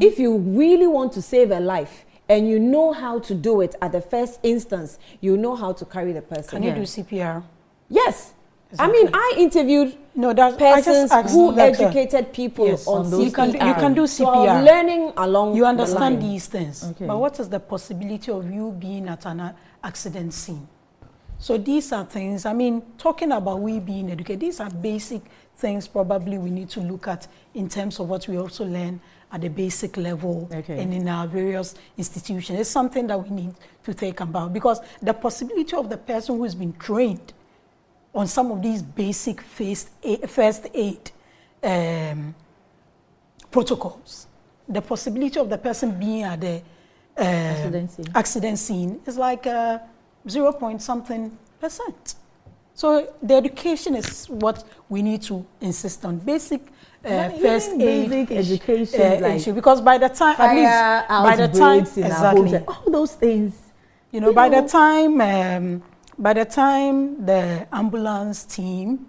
If you really want to save a life, and you know how to do it at the first instance, you know how to carry the person. Can you do CPR? Yes. Exactly. I mean, I interviewed persons who educated people on CPR. You can do CPR. So I was learning along You understand the line. these things. Okay. But what is the possibility of you being at an accident scene? So these are things, I mean, talking about we being educated, these are basic things probably we need to look at in terms of what we also learn at the basic level and in our various institutions. It's something that we need to think about, because the possibility of the person who's been trained on some of these basic first aid protocols, the possibility of the person being at the accident scene is like 0 point something %. So the education is what we need to insist on. Basic first aid basic education, like because by the time, at least by the time, exactly, all those things, by the time the ambulance team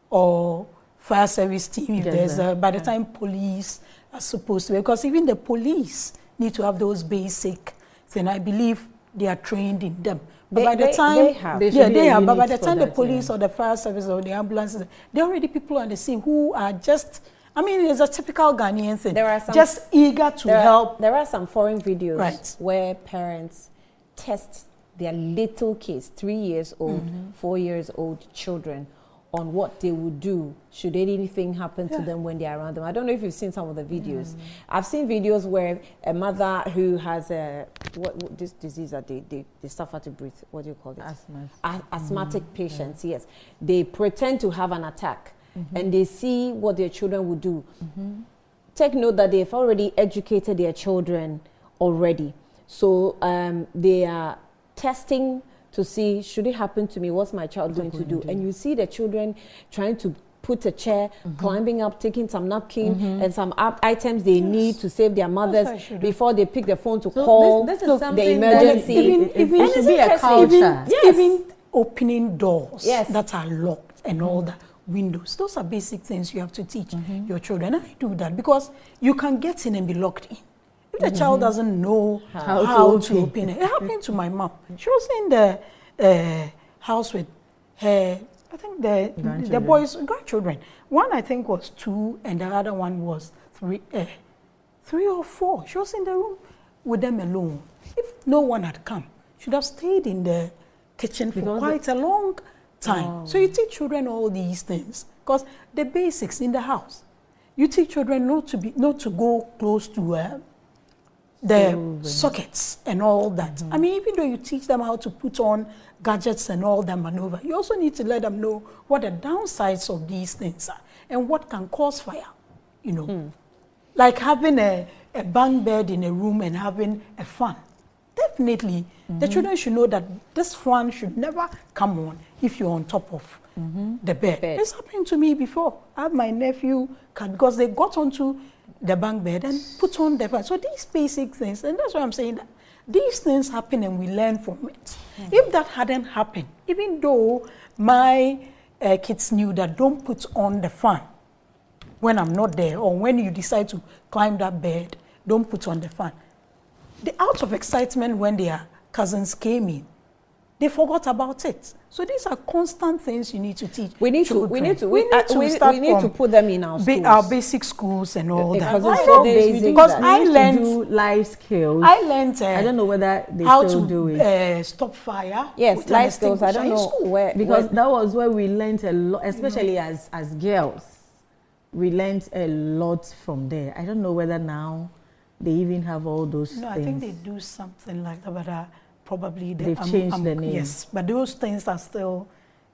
or fire service team, if there's by the time police are supposed to, because even the police need to have those basic things. I believe they are trained in them. But by the time they have. But by the time the police or the fire service or the ambulances, there are already people on the scene who are just, I mean, it's a typical Ghanaian thing. There are some, just eager to help. There are some foreign videos where parents test their little kids, 3 years old, 4 years old children, on what they would do should anything happen to them when they're around them. I don't know if you've seen some of the videos. I've seen videos where a mother who has what this disease that they suffer to breathe, what do you call it? Asthmatic patients, yes. They pretend to have an attack and they see what their children would do. Take note that they've already educated their children already. So they are testing to see, should it happen to me, what's my child going to do? And you see the children trying to put a chair, climbing up, taking some napkin and some items they need to save their mothers before they pick the phone to call this the emergency. Even should be a culture. Even opening doors that are locked and all that, windows, those are basic things you have to teach your children. I do that because you can get in and be locked in. If the child doesn't know how to open it. It happened to my mom. She was in the house with her, I think the boys' grandchildren. One I think was 2 and the other one was 3 or 4. She was in the room with them alone. If no one had come, she would have stayed in the kitchen for quite a long time. So you teach children all these things because the basics in the house. You teach children not to go close to the sockets and all that. I mean, even though you teach them how to put on gadgets and all that maneuver, you also need to let them know what the downsides of these things are and what can cause fire, Like having a bunk bed in a room and having a fan. Definitely, the children should know that this fan should never come on if you're on top of the bed. It's happened to me before. I have my nephew, because they got onto the bunk bed and put on the fan. So these basic things, and that's why I'm saying that these things happen and we learn from it. If that hadn't happened, even though my kids knew that don't put on the fan when I'm not there, or when you decide to climb that bed, don't put on the fan. out of excitement when their cousins came in, they forgot about it. So these are constant things you need to teach. We need children. we need to put them in our schools. Our basic schools and all that. Because it's so basic. Because I learned to do life skills. I learned. I don't know whether they how still to do it. Stop fire. Yes, life skills. I don't know where, because that was where we learned a lot, especially as girls. We learned a lot from there. I don't know whether now they even have all those things. No, I think they do something like that, but probably they've changed the name. Yes, but those things are still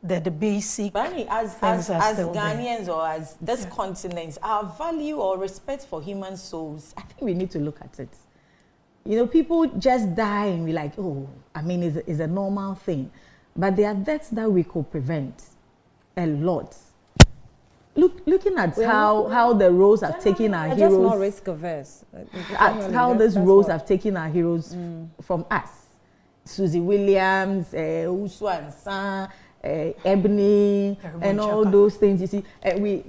the basic. But I mean, as Ghanaians or as this continent, our value or respect for human souls, I think we need to look at it. You know, people just die and we're like, oh, I mean, it's a normal thing. But there are deaths that we could prevent a lot. Looking at how the roles have taken our heroes. Just not risk averse. At how these roles have taken our heroes from us. Susie Williams, Uswansa, Ebony, and all those things. You see,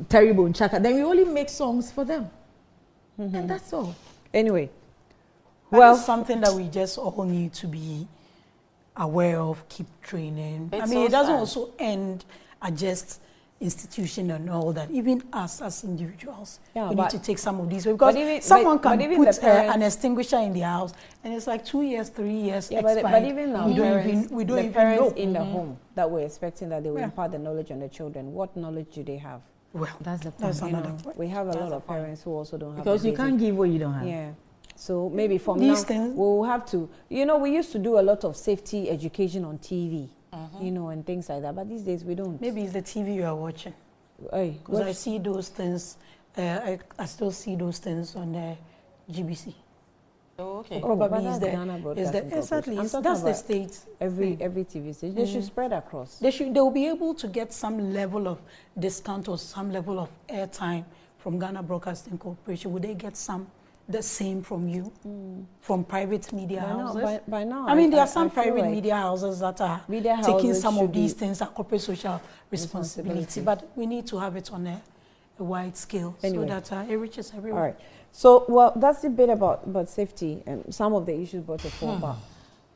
Terrible Nchaka. Then we only make songs for them, and that's all. Anyway, well, something that we just all need to be aware of. Keep training. I mean, it doesn't also end at just institution and all that. Even us as individuals, we need to take some of these, because someone can put an extinguisher in their house and it's like 2 years, 3 years expired. But even now, we don't even parents know. In the home that we're expecting that they will impart the knowledge on the children. What knowledge do they have? Well, that's the point. That's another point. We have a lot of parents who also don't have. Because you can't give what you don't have. Yeah. So maybe from these now things, we'll have to. You know, we used to do a lot of safety education on TV. You know, and things like that. But these days we don't. Maybe it's the TV you are watching. Because I see those things, I still see those things on the GBC. Oh, okay. Probably is exactly. That's the state. Every TV station. They should spread across. They'll be able to get some level of discount or some level of airtime from Ghana Broadcasting Corporation. Would they get the same from you, from private media houses? By now, I mean, there are some private media houses that are taking some of these things as corporate social responsibility, but we need to have it on a wide scale so that it reaches everyone. All right. So, well, that's the bit about safety and some of the issues brought forward. But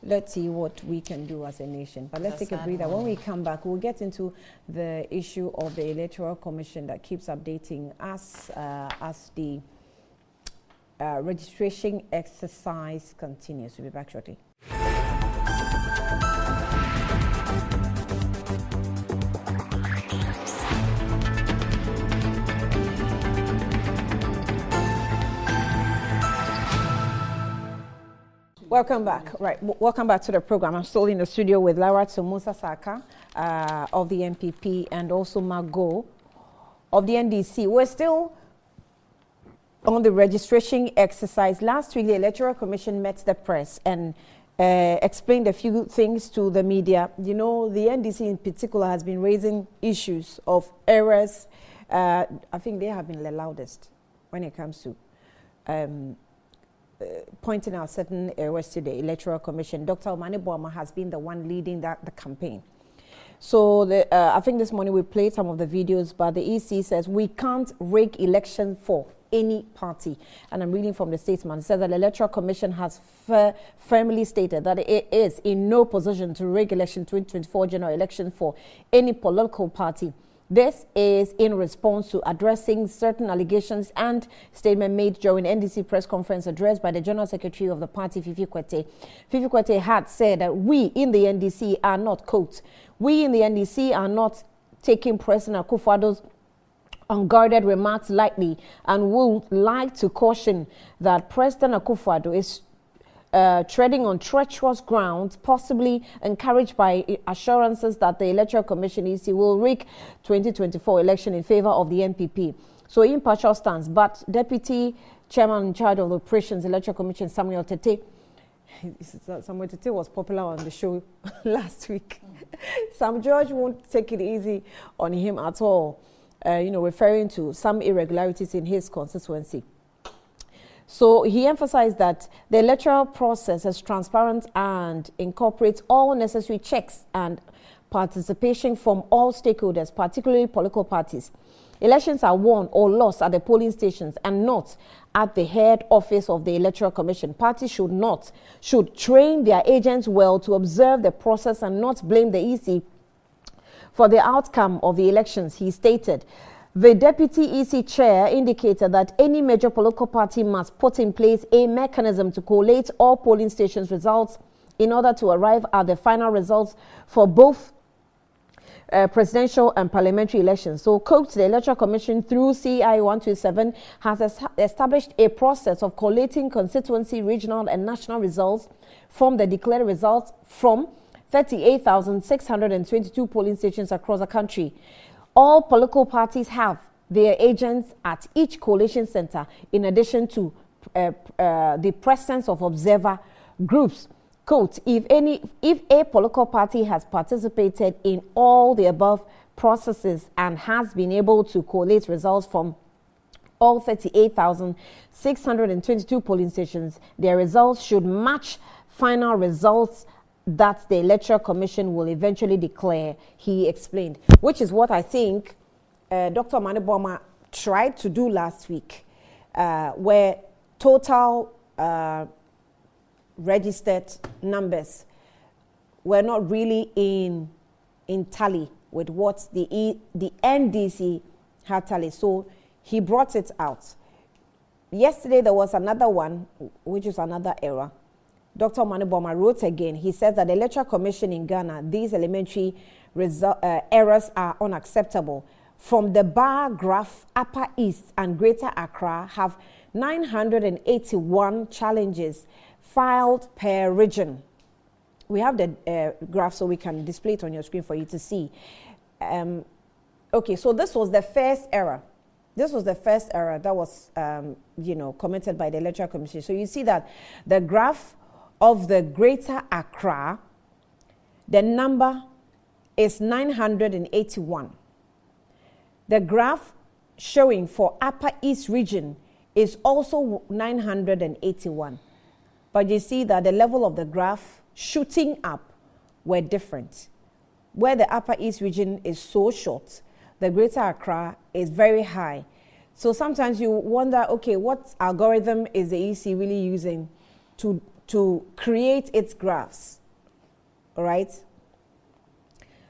let's see what we can do as a nation. But let's take a breather. When we come back, we'll get into the issue of the Electoral Commission that keeps updating us as the registration exercise continues. We'll be back shortly. Welcome back. Right, welcome back to the program. I'm still in the studio with Laura Musa Saka of the NPP and also Margot of the NDC. We're still on the registration exercise. Last week, the Electoral Commission met the press and explained a few things to the media. You know, the NDC in particular has been raising issues of errors. I think they have been the loudest when it comes to pointing out certain errors to the Electoral Commission. Dr. Omane Boama has been the one leading the campaign. So I think this morning we played some of the videos, but the EC says we can't rig election for any party. And I'm reading from the statement. It says that the Electoral Commission has firmly stated that it is in no position to rig election 2024 general election for any political party. This is in response to addressing certain allegations and statement made during NDC press conference addressed by the General Secretary of the party, Fifi Kwete. Fifi Kwete had said that we in the NDC are not, quote, we in the NDC are not taking President Akufo-Addo's unguarded remarks lightly and would like to caution that President Akufo-Addo is treading on treacherous ground, possibly encouraged by assurances that the Electoral Commission EC will rig 2024 election in favor of the NPP. So impartial stance, but Deputy Chairman in charge of the Operations Electoral Commission, Samuel Tete was popular on the show last week. Sam George won't take it easy on him at all, referring to some irregularities in his constituency. So he emphasized that the electoral process is transparent and incorporates all necessary checks and participation from all stakeholders, particularly political parties. elections are won or lost at the polling stations and not at the head office of the Electoral Commission. Parties should train their agents well to observe the process and not blame the EC for the outcome of the elections, he stated. The deputy EC chair indicated that any major political party must put in place a mechanism to collate all polling stations results in order to arrive at the final results for both presidential and parliamentary elections. So, quote, the Electoral Commission through CI 127 has established a process of collating constituency, regional and national results from the declared results from 38,622 polling stations across the country. All political parties have their agents at each collation center, in addition to the presence of observer groups. Quote, if a political party has participated in all the above processes and has been able to collate results from all 38,622 polling stations, their results should match final results that the Electoral Commission will eventually declare, he explained, which is what I think Dr. Maniboma tried to do last week, where total registered numbers were not really in tally with what the NDC had tallied. So he brought it out. Yesterday there was another one, which is another error. Dr. Maniboma wrote again. He says that the Electoral Commission in Ghana, these elementary errors are unacceptable. From the bar graph, Upper East and Greater Accra have 981 challenges filed per region. We have the graph so we can display it on your screen for you to see. Okay, so this was the first error. This was the first error that was, committed by the Electoral Commission. So you see that the graph of the Greater Accra, the number is 981. The graph showing for Upper East region is also 981. But you see that the level of the graph shooting up were different. Where the Upper East region is so short, the Greater Accra is very high. So sometimes you wonder, okay, what algorithm is the EC really using to create its graphs? All right?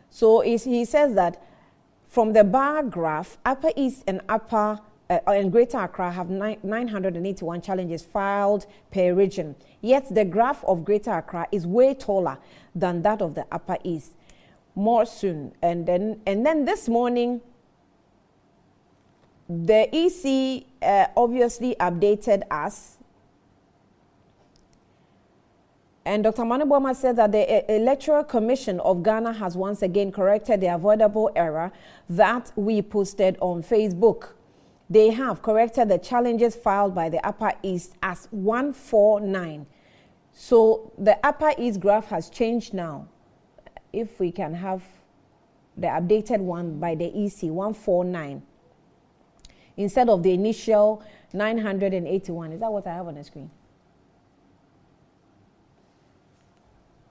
So he says that from the bar graph, Upper East and Greater Accra have 981 challenges filed per region. Yet the graph of Greater Accra is way taller than that of the Upper East. More soon. And then this morning, the EC obviously updated us. And Dr. Maniboma said that the Electoral Commission of Ghana has once again corrected the avoidable error that we posted on Facebook. They have corrected the challenges filed by the Upper East as 149. So the Upper East graph has changed now. If we can have the updated one by the EC, 149. Instead of the initial 981. Is that what I have on the screen?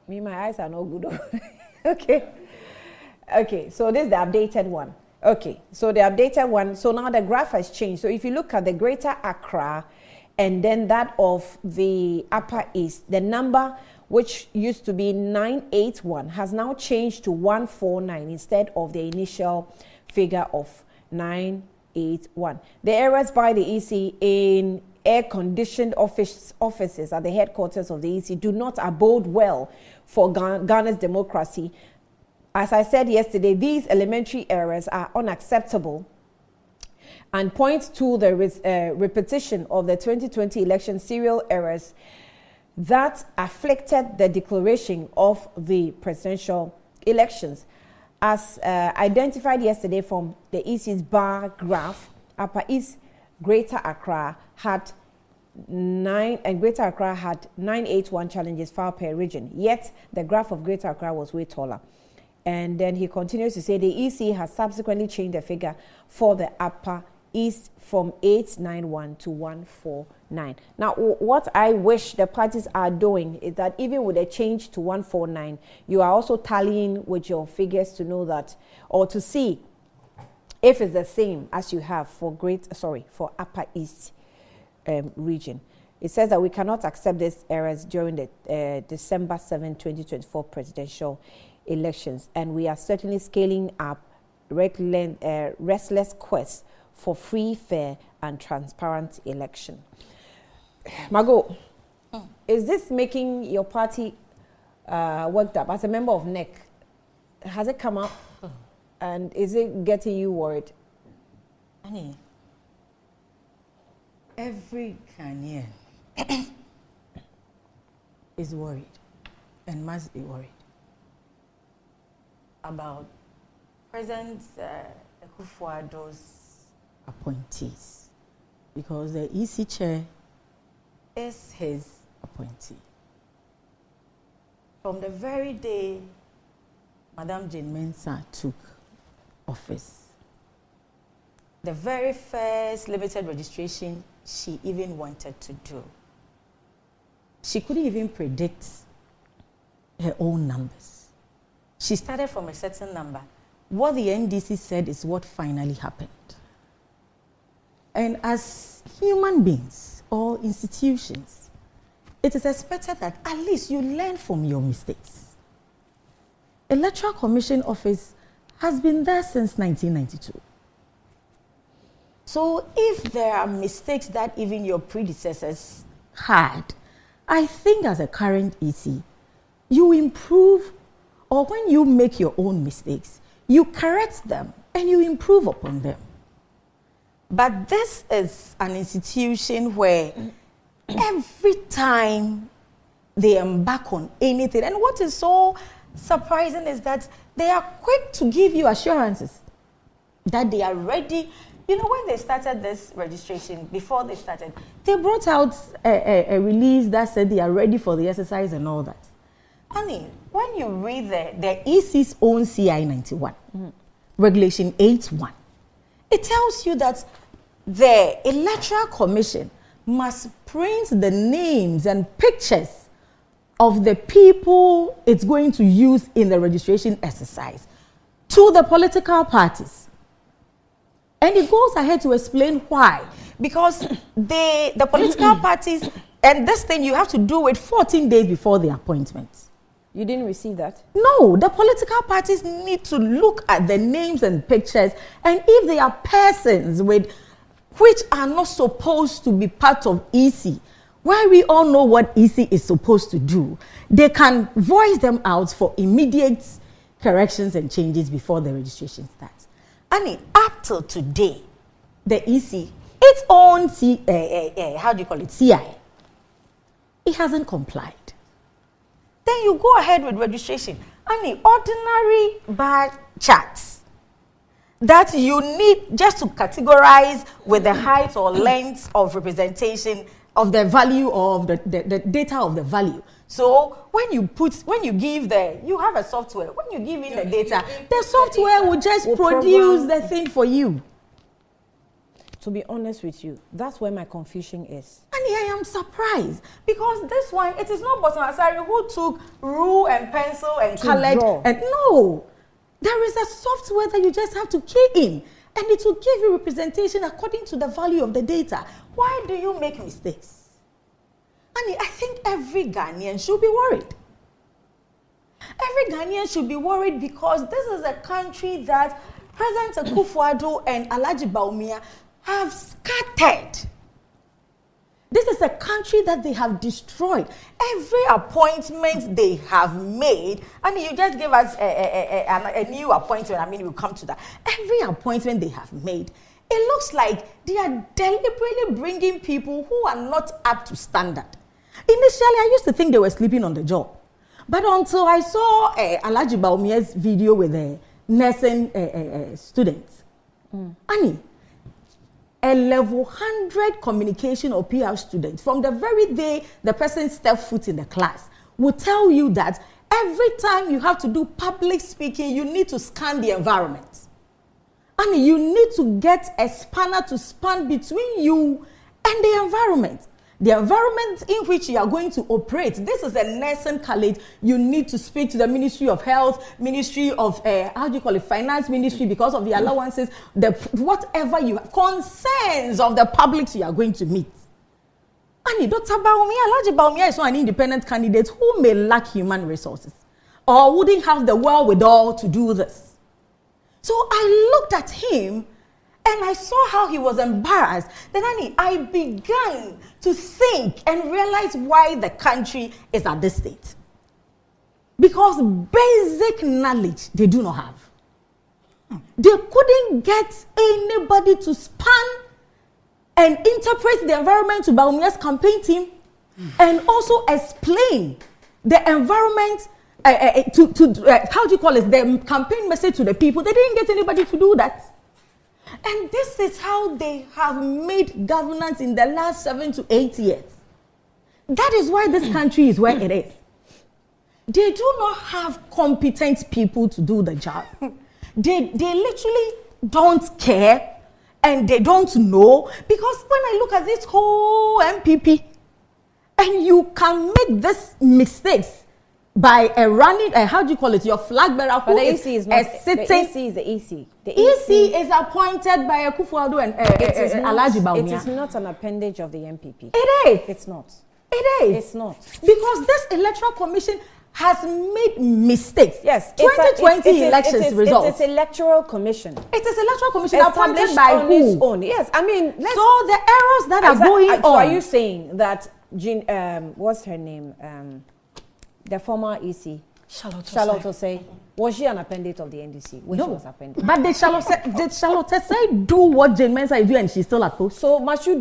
My eyes are not good. Okay, so this is the updated one. Okay, so the updated one, so now the graph has changed. So if you look at the Greater Accra and then that of the Upper East, the number which used to be 981 has now changed to 149 instead of the initial figure of 981. The errors by the EC in air-conditioned offices at the headquarters of the EC do not abode well for Ghana's democracy. As I said yesterday, these elementary errors are unacceptable and point to the repetition of the 2020 election serial errors that afflicted the declaration of the presidential elections. As identified yesterday from the EC's bar graph, Upper East, Greater Accra had 981 challenges filed per region. Yet the graph of Greater Accra was way taller. And then he continues to say the EC has subsequently changed the figure for the Upper East from 891 to 149. Now, what I wish the parties are doing is that even with a change to 149, you are also tallying with your figures to know that, or to see if it's the same as you have for for Upper East region. It says that we cannot accept these errors during the December 7, 2024 presidential elections, and we are certainly scaling up restless quest for free, fair, and transparent election. Margot, is this making your party worked up? As a member of NEC, has it come up? And is it getting you worried? Annie, every Ghanaian is worried and must be worried about President Akufo-Addo's appointees, because the EC chair is his appointee. From the very day Madam Jane Mensah took office, the very first limited registration she even wanted to do, she couldn't even predict her own numbers. She started from a certain number. What the NDC said is what finally happened. And as human beings or institutions, it is expected that at least you learn from your mistakes. Electoral Commission office has been there since 1992. So if there are mistakes that even your predecessors had, I think as a current EC, you improve, or when you make your own mistakes, you correct them and you improve upon them. But this is an institution where every time they embark on anything, and what is so surprising is that they are quick to give you assurances that they are ready. You know, when they started this registration, before they started, they brought out a release that said they are ready for the exercise and all that. Annie, when you read the EC's own CI 91, Regulation 8.1, it tells you that the Electoral Commission must print the names and pictures of the people it's going to use in the registration exercise to the political parties. And it goes ahead to explain why. Because the political parties, and this thing you have to do it 14 days before the appointment. You didn't receive that? No, the political parties need to look at the names and pictures, and if they are persons which are not supposed to be part of EC, where we all know what EC is supposed to do, they can voice them out for immediate corrections and changes before the registration starts. And up till today, the EC, its own CI, it hasn't complied. Then you go ahead with registration. And the ordinary bar charts that you need just to categorize with the height or length of representation of the value of the data of the value. So when you have a software, when you give in the data, the software will just produce the thing for you. To be honest with you, that's where my confusion is. And I am surprised because this one, it is not Boson Asari who took rule and pencil and colored. And no, there is a software that you just have to key in, and it will give you representation according to the value of the data. Why do you make mistakes? And I think every Ghanaian should be worried. Every Ghanaian should be worried because this is a country that President Akufo-Addo and Alhaji Bawumia have scattered. This is a country that they have destroyed. Every appointment they have made, and you just give us a new appointment, I mean, we'll come to that. Every appointment they have made, it looks like they are deliberately bringing people who are not up to standard. Initially, I used to think they were sleeping on the job. But until I saw Alhaji Bawumia's video with the nursing students, Annie, a level 100 communication or PR student, from the very day the person steps foot in the class, will tell you that every time you have to do public speaking, you need to scan the environment. And you need to get a spanner to span between you and the environment. The environment in which you are going to operate, this is a nursing college. You need to speak to the Ministry of Health, Ministry of, Finance Ministry, because of the allowances, whatever concerns of the public you are going to meet. And Dr. Alhaji Bawumia is not an independent candidate who may lack human resources or wouldn't have the wherewithal to do this. So I looked at him and I saw how he was embarrassed. Then I began to think and realize why the country is at this state. Because basic knowledge they do not have. They couldn't get anybody to span and interpret the environment to Bawumia's campaign team and also explain the environment the campaign message to the people. They didn't get anybody to do that. And this is how they have made governance in the last 7 to 8 years. That is why this country is where it is. They do not have competent people to do the job. They literally don't care and they don't know, because when I look at this whole MPP and you can make these mistakes by your flag bearer who is sitting. The EC is the EC. The EC is appointed by Akufo-Addo and Alhaji Bawumia. It is not an appendage of the MPP. It is. It's not. It is. It's not. Because this electoral commission has made mistakes. Yes. 2020 elections results. It is electoral commission. It is electoral commission appointed by on who? Its own. Yes. I mean, so the errors that are going on. So are you saying that what's her name? The former EC, Charlotte Osei, was she an appendage of the NDC when she was appended? But did Charlotte Osei do what Jane Mensah is doing and she's still at post? So must you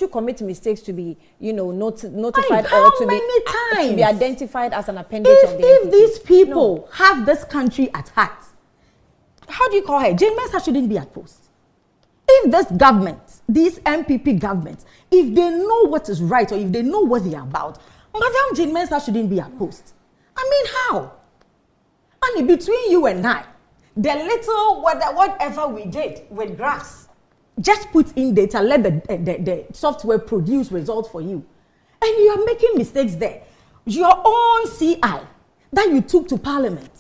commit mistakes to be, notified how or to many be identified as an appendage of the NDC? If these people have this country at heart, how do you call her? Jane Mensah shouldn't be at post. If this government, these MPP governments, if they know what is right or if they know what they are about, Madam Jane Mensah shouldn't be at post. I mean, how? And between you and I, the little whatever we did with graphs, just put in data, let the software produce results for you. And you are making mistakes there. Your own CI that you took to Parliament,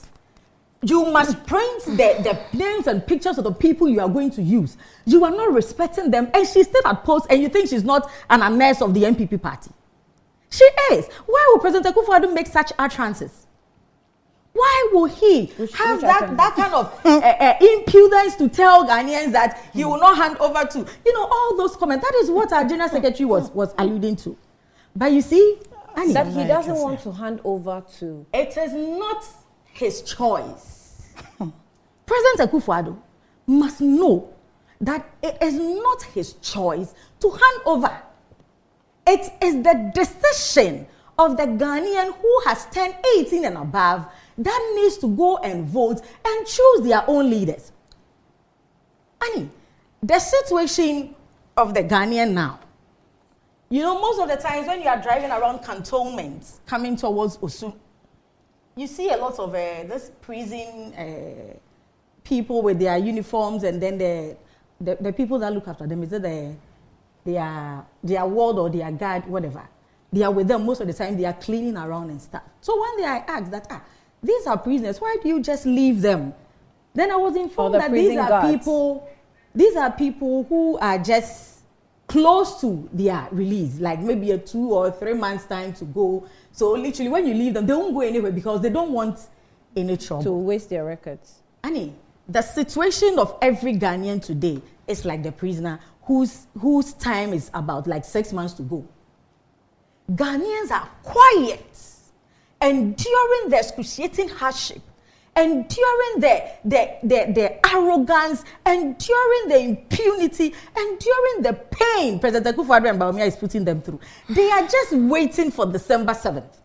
you must print the names and pictures of the people you are going to use. You are not respecting them, and she's still at post, and you think she's not an nurse of the MPP party. She is. Why will President Akufo-Addo make such utterances? Why will he have that kind of impudence to tell Ghanaians that he will not hand over to, all those comments? That is what our General Secretary was alluding to. But you see, that he doesn't want to hand over to. It is not his choice. President Akufo-Addo must know that it is not his choice to hand over. It is the decision of the Ghanaian who has turned 18 and above that needs to go and vote and choose their own leaders. Annie, the situation of the Ghanaian now, most of the times when you are driving around cantonments coming towards Osu, you see a lot of this prison people with their uniforms, and then the people that look after them, is it their ward or their guard, whatever. They are with them most of the time. They are cleaning around and stuff. So one day I asked that, these are prisoners. Why do you just leave them? Then I was informed that these are people who are just close to their release, like maybe a 2 or 3 months time to go. So literally when you leave them, they won't go anywhere because they don't want any trouble. To waste their records. Annie, the situation of every Ghanaian today is like the prisoner whose time is about like 6 months to go. Ghanaians are quiet, enduring the excruciating hardship, enduring the arrogance, enduring the impunity, enduring the pain President Akufo-Addo and Bawumia is putting them through. They are just waiting for December 7th.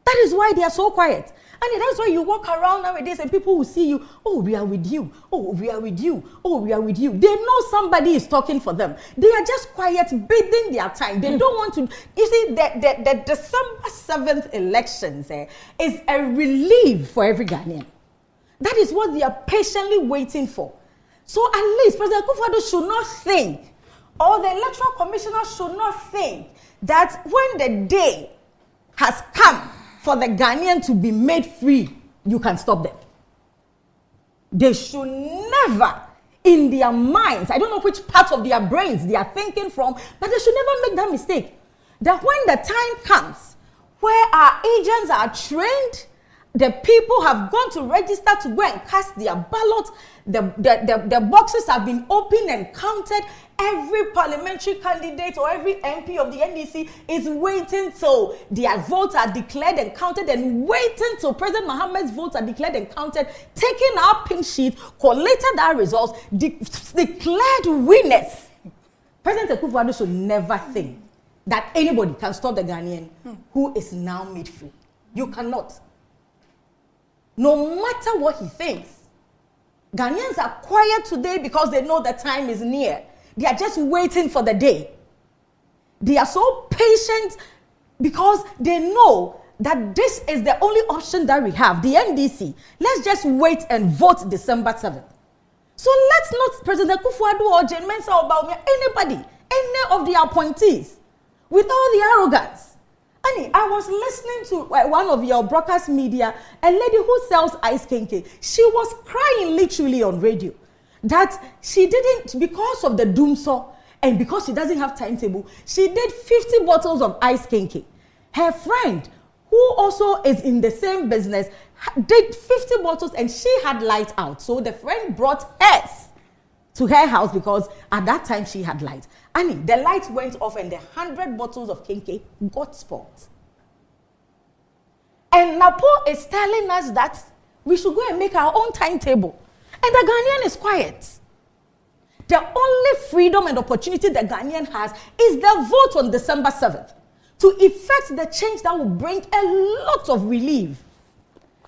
That is why they are so quiet. And that's why you walk around nowadays and people will see you, oh, we are with you, oh, we are with you, oh, we are with you. They know somebody is talking for them. They are just quiet, biding their time. They don't want to. You see, the December 7th elections is a relief for every Ghanaian. That is what they are patiently waiting for. So at least President Akufo-Addo should not think or the electoral commissioner should not think that when the day has come for the Ghanaian to be made free, you can stop them. They should never, in their minds, I don't know which part of their brains they are thinking from, but they should never make that mistake. That when the time comes where our agents are trained, the people have gone to register to go and cast their ballot, the boxes have been opened and counted, every parliamentary candidate or every MP of the NDC is waiting till their votes are declared and counted, and waiting till President Mohammed's votes are declared and counted, taking our pink sheet, collated our results, declared winners. President Akufo-Addo should never think that anybody can stop the Ghanaian who is now made free. You cannot. No matter what he thinks. Ghanaians are quiet today because they know the time is near. They are just waiting for the day. They are so patient because they know that this is the only option that we have, the NDC. Let's just wait and vote December 7th. So let's not President Akufo-Addo or Jane Mensah or Bawumia, anybody, any of the appointees, with all the arrogance. Annie, I was listening to one of your broadcast media, a lady who sells ice kenke. She was crying literally on radio that she didn't, because of the doomsaw and because she doesn't have timetable, she did 50 bottles of ice kenke. Her friend, who also is in the same business, did 50 bottles and she had light out. So the friend brought hers to her house because at that time she had light. Annie, the light went off and the 100 bottles of kenke got spoiled. And Napo is telling us that we should go and make our own timetable. And the Ghanaian is quiet. The only freedom and opportunity the Ghanaian has is the vote on December 7th to effect the change that will bring a lot of relief.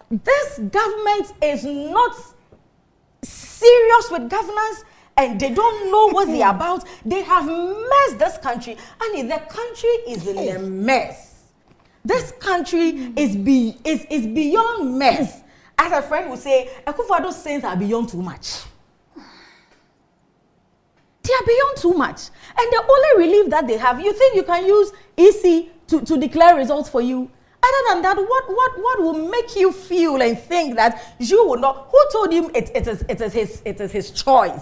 This government is not serious with governance and they don't know what they're about. They have messed this country, and the country is in a mess. This country is beyond mess. As a friend would say, Akufo-Addo's sins are beyond too much. They are beyond too much. And the only relief that they have, you think you can use EC to declare results for you? Other than that, what will make you feel and think that you will not? Who told him it is his choice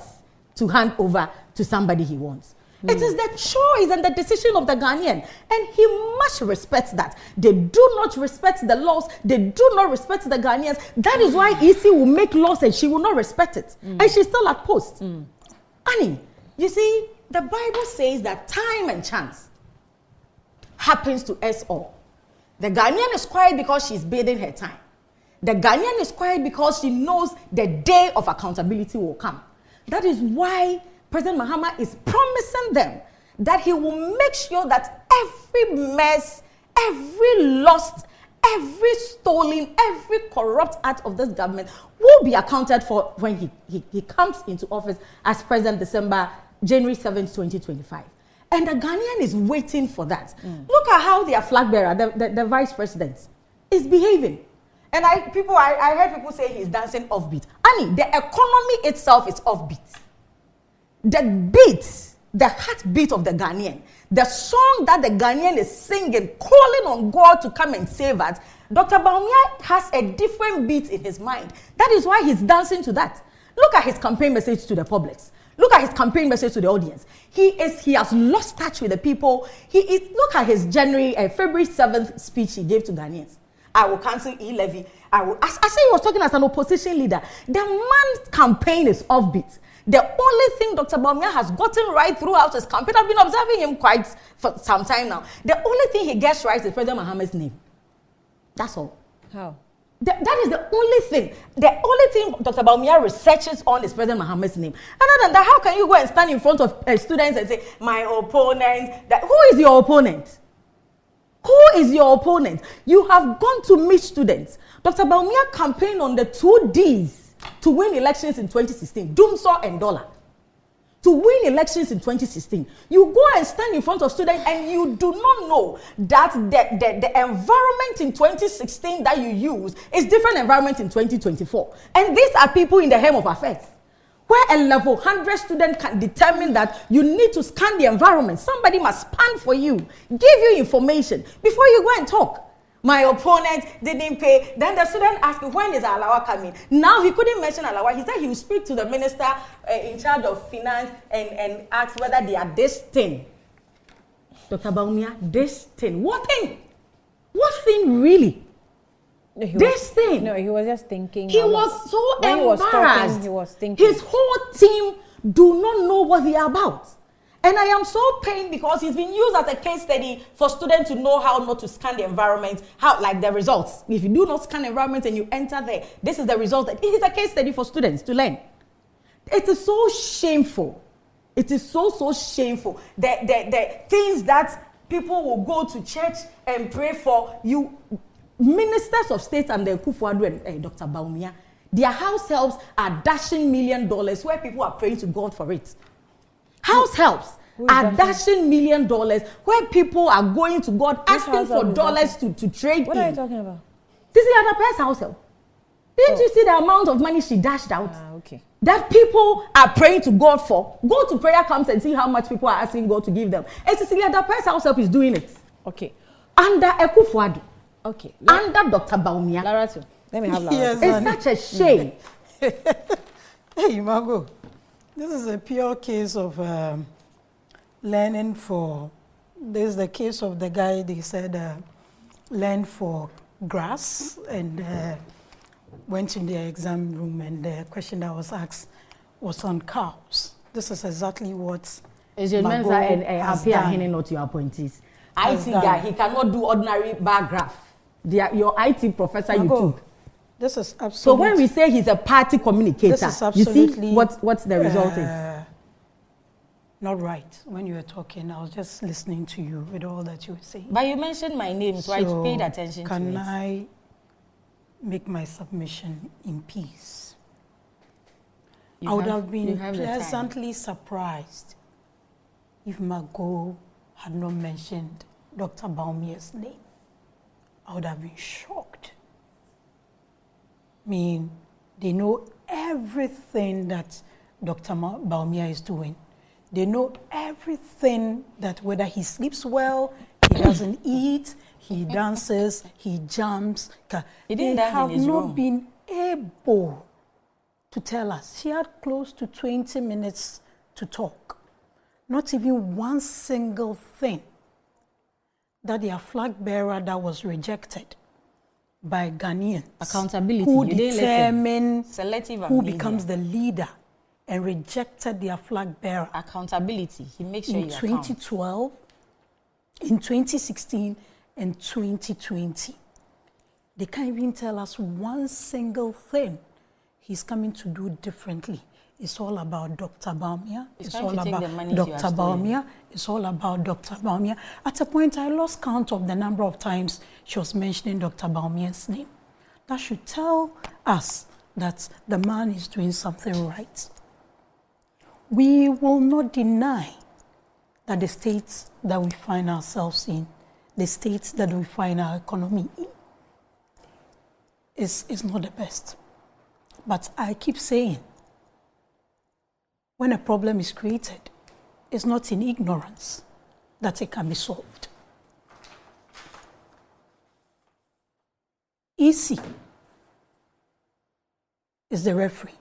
to hand over to somebody he wants? It is the choice and the decision of the Ghanaian, and he must respect that. They do not respect the laws. They do not respect the Ghanaians. That is why EC will make laws and she will not respect it. And she's still at post. Annie, you see, the Bible says that time and chance happens to us all. The Ghanaian is quiet because she's biding her time. The Ghanaian is quiet because she knows the day of accountability will come. That is why President Mahama is promising them that he will make sure that every mess, every lost, every stolen, every corrupt act of this government will be accounted for when he comes into office as President January 7th, 2025. And the Ghanaian is waiting for that. Look at how their flag bearer, the vice president, is behaving. And I heard people say he's dancing offbeat. Annie, the economy itself is offbeat. The beat, the heartbeat of the Ghanaian, the song that the Ghanaian is singing, calling on God to come and save us, Dr. Bawumia has a different beat in his mind. That is why he's dancing to that. Look at his campaign message to the public. Look at his campaign message to the audience. He has lost touch with the people. Look at his February 7th speech he gave to Ghanaians. I will cancel e-levy. I say he was talking as an opposition leader. The man's campaign is offbeat. The only thing Dr. Bawumia has gotten right throughout his campaign, I've been observing him quite for some time now. The only thing he gets right is President Mohammed's name. That's all. How? That is the only thing. The only thing Dr. Bawumia researches on is President Mohammed's name. Other than that, how can you go and stand in front of students and say, my opponent? Who is your opponent? Who is your opponent? You have gone to meet students. Dr. Bawumia campaigned on the 2 Ds to win elections in 2016, Doomsaw and Dollar. To win elections in 2016, you go and stand in front of students and you do not know that the environment in 2016 that you use is different environment in 2024. And these are people in the helm of affairs where a level 100 student can determine that you need to scan the environment. Somebody must scan for you, give you information before you go and talk. My opponent didn't pay. Then the student asked me, when is Alawa coming? Now he couldn't mention Alawa. He said he will speak to the minister in charge of finance and ask whether they are this thing. Dr. Baumia, this thing. What thing? What thing really? This thing. No, he was just thinking. He was so when embarrassed. He was thinking. His whole team do not know what they are about. And I am so pained because he's been used as a case study for students to know how not to scan the environment, how, like the results. If you do not scan the environment and you enter there, this is the result. It is a case study for students to learn. It is so shameful. It is so shameful. The things that people will go to church and pray for, you ministers of state and the Kufuor and Dr. Baumia, their house helps are dashing $1 million where people are praying to God for it. House helps are dashing $1 million where people are going to God asking for dollars to trade in. What are you talking about? This is the other person's house help. Didn't you see the amount of money she dashed out? Okay. That people are praying to God for. Go to prayer camps and see how much people are asking God to give them. And Cecilia, the person's house help is doing it. Okay. Under Ekufuor. Okay. Under Dr. Baumia. Lara too. Let me have Lara. Yes, it's such a shame. Hey, Margot, this is a pure case of learning for. This is the case of the guy, they said, learn for grass and went in the exam room and the question that was asked was on cows. This is exactly what Margot has done. Not your appointees. IT guy, he cannot do ordinary bar graph. Your IT professor Margot, you took. This is absolutely. So when we say he's a party communicator, this is absolutely, you see what's the result is? Not right. When you were talking, I was just listening to you with all that you were saying. But you mentioned my name, so I paid attention to it. Can I make my submission in peace? I would have been pleasantly surprised if Margot had not mentioned Dr. Baumia's name. I would have been shocked. I mean, they know everything that Dr. Baumia is doing. They know everything that whether he sleeps well, he doesn't eat, he dances, he jumps. They have not been able to tell us. She had close to 20 minutes to talk. Not even one single thing that their flag bearer that was rejected by Ghanaians. Accountability. Who determine who behavior. becomes the leader and rejected their flag bearer. Accountability. He makes sure in 2012, in 2016, and 2020. They can't even tell us one single thing he's coming to do differently. It's all about Dr. Baumia. It's all about Dr. Baumia. It's all about Dr. Baumia. At a point, I lost count of the number of times she was mentioning Dr. Baumia's name. That should tell us that the man is doing something right. We will not deny that the states that we find ourselves in, the states that we find our economy in, is not the best. But I keep saying, when a problem is created, it's not in ignorance that it can be solved. EC is the referee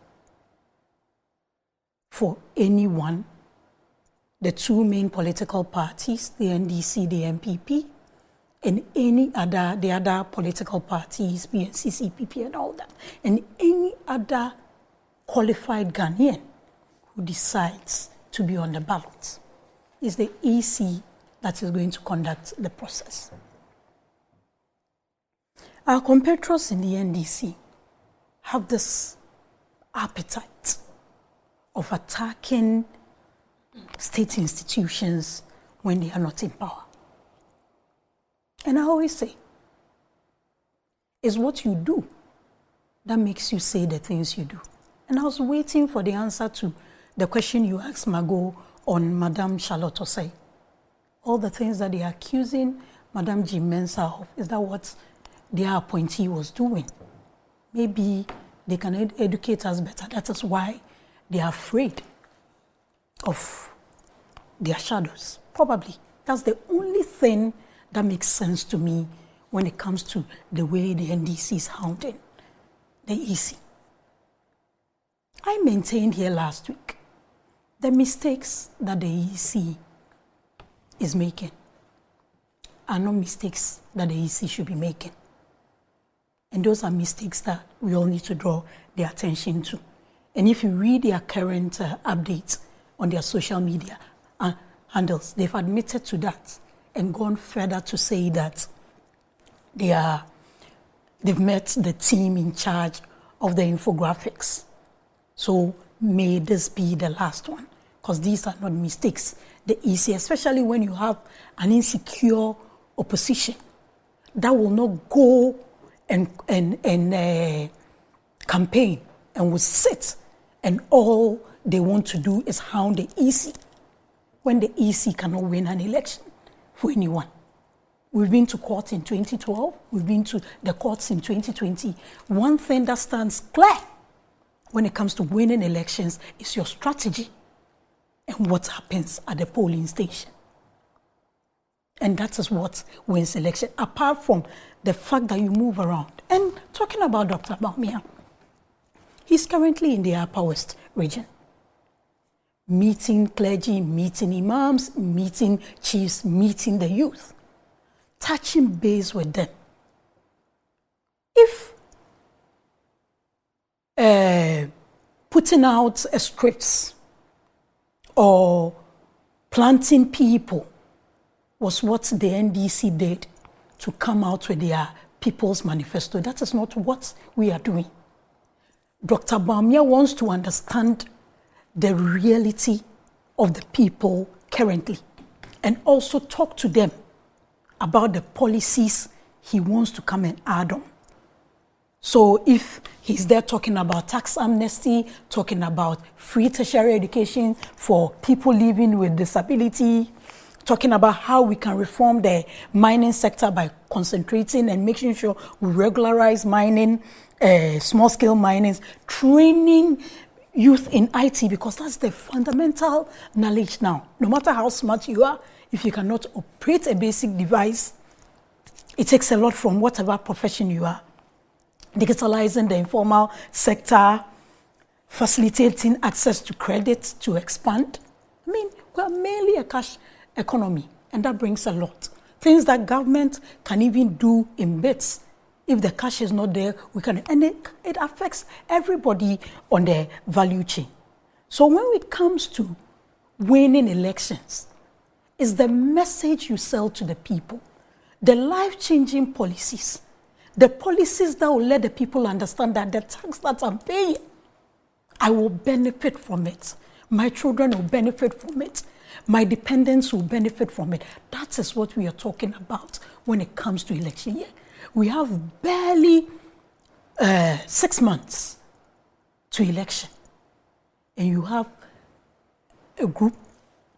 for anyone, the two main political parties, the NDC, the MPP, and any other, the other political parties, PNC, CPP, and all that, and any other qualified Ghanaian who decides to be on the ballot. Is the EC that is going to conduct the process. Our compatriots in the NDC have this appetite of attacking state institutions when they are not in power. And I always say, it's what you do that makes you say the things you do. And I was waiting for the answer to the question you asked Margot on Madame Charlotte Osei. All the things that they are accusing Madame Jim Mensah of, is that what their appointee was doing? Maybe they can educate us better. That is why they are afraid of their shadows. Probably. That's the only thing that makes sense to me when it comes to the way the NDC is hounding the EC. I maintained here last week the mistakes that the EC is making are not mistakes that the EC should be making. And those are mistakes that we all need to draw their attention to. And if you read their current updates on their social media handles, they've admitted to that and gone further to say that they've met the team in charge of the infographics. So may this be the last one, because these are not mistakes. The EC, especially when you have an insecure opposition that will not go and campaign and will sit, and all they want to do is hound the EC when the EC cannot win an election for anyone. We've been to court in 2012. We've been to the courts in 2020. One thing that stands clear when it comes to winning elections is your strategy and what happens at the polling station. And that is what wins election, apart from the fact that you move around. And talking about Dr. Bawumia, he's currently in the Upper West region, meeting clergy, meeting imams, meeting chiefs, meeting the youth, touching base with them. If putting out scripts or planting people was what the NDC did to come out with their People's Manifesto, that is not what we are doing. Dr. Bawumia wants to understand the reality of the people currently and also talk to them about the policies he wants to come and add on. So if he's there talking about tax amnesty, talking about free tertiary education for people living with disability, talking about how we can reform the mining sector by concentrating and making sure we regularize mining, small-scale mining, training youth in IT, because that's the fundamental knowledge now. No matter how smart you are, if you cannot operate a basic device, it takes a lot from whatever profession you are. Digitalizing the informal sector, facilitating access to credit to expand. I mean, we're mainly a cash economy, and that brings a lot. Things that government can even do in bits. If the cash is not there, we can, and it affects everybody on the value chain. So when it comes to winning elections, it's the message you sell to the people, the life-changing policies, the policies that will let the people understand that the tax that I'm paying, I will benefit from it. My children will benefit from it. My dependents will benefit from it. That is what we are talking about when it comes to election year. We have barely 6 months to election. And you have a group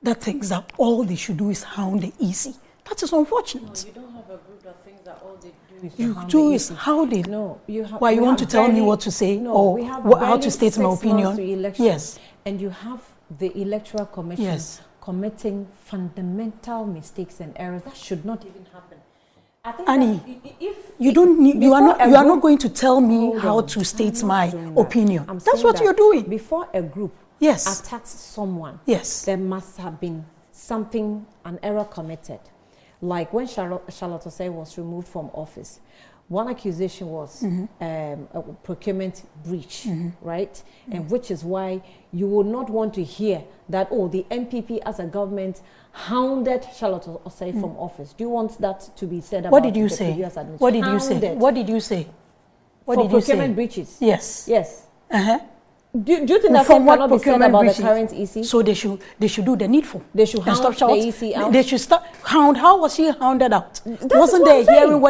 that thinks that all they should do is hound the EC. That is unfortunate. No, you don't have a group that thinks that all they do is you do is hound it. No, you have. Why, you want to tell me what to say? No, or we have how to state my opinion? To yes. And you have the Electoral Commission yes. committing fundamental mistakes and errors that should not even happen. I think Annie, if you don't need, you are not going to tell me how to state my opinion. That's what you're doing. Before a group yes. attacks someone, yes. there must have been something, an error committed. Like when Charlotte Osei was removed from office, one accusation was a procurement breach, right? And which is why you would not want to hear that, oh, the MPP as a government hounded Charlotte Osei from office. Do you want that to be said about what did you the say? previous administration? What did you say? What did you say? What for did you procurement say? breaches? Yes. Yes. Uh-huh. Do you think that cannot be said about breaches? the current EC? So they should do the needful. They should hound the EC out. They should stop hound. How was she hounded out? That wasn't there hearing?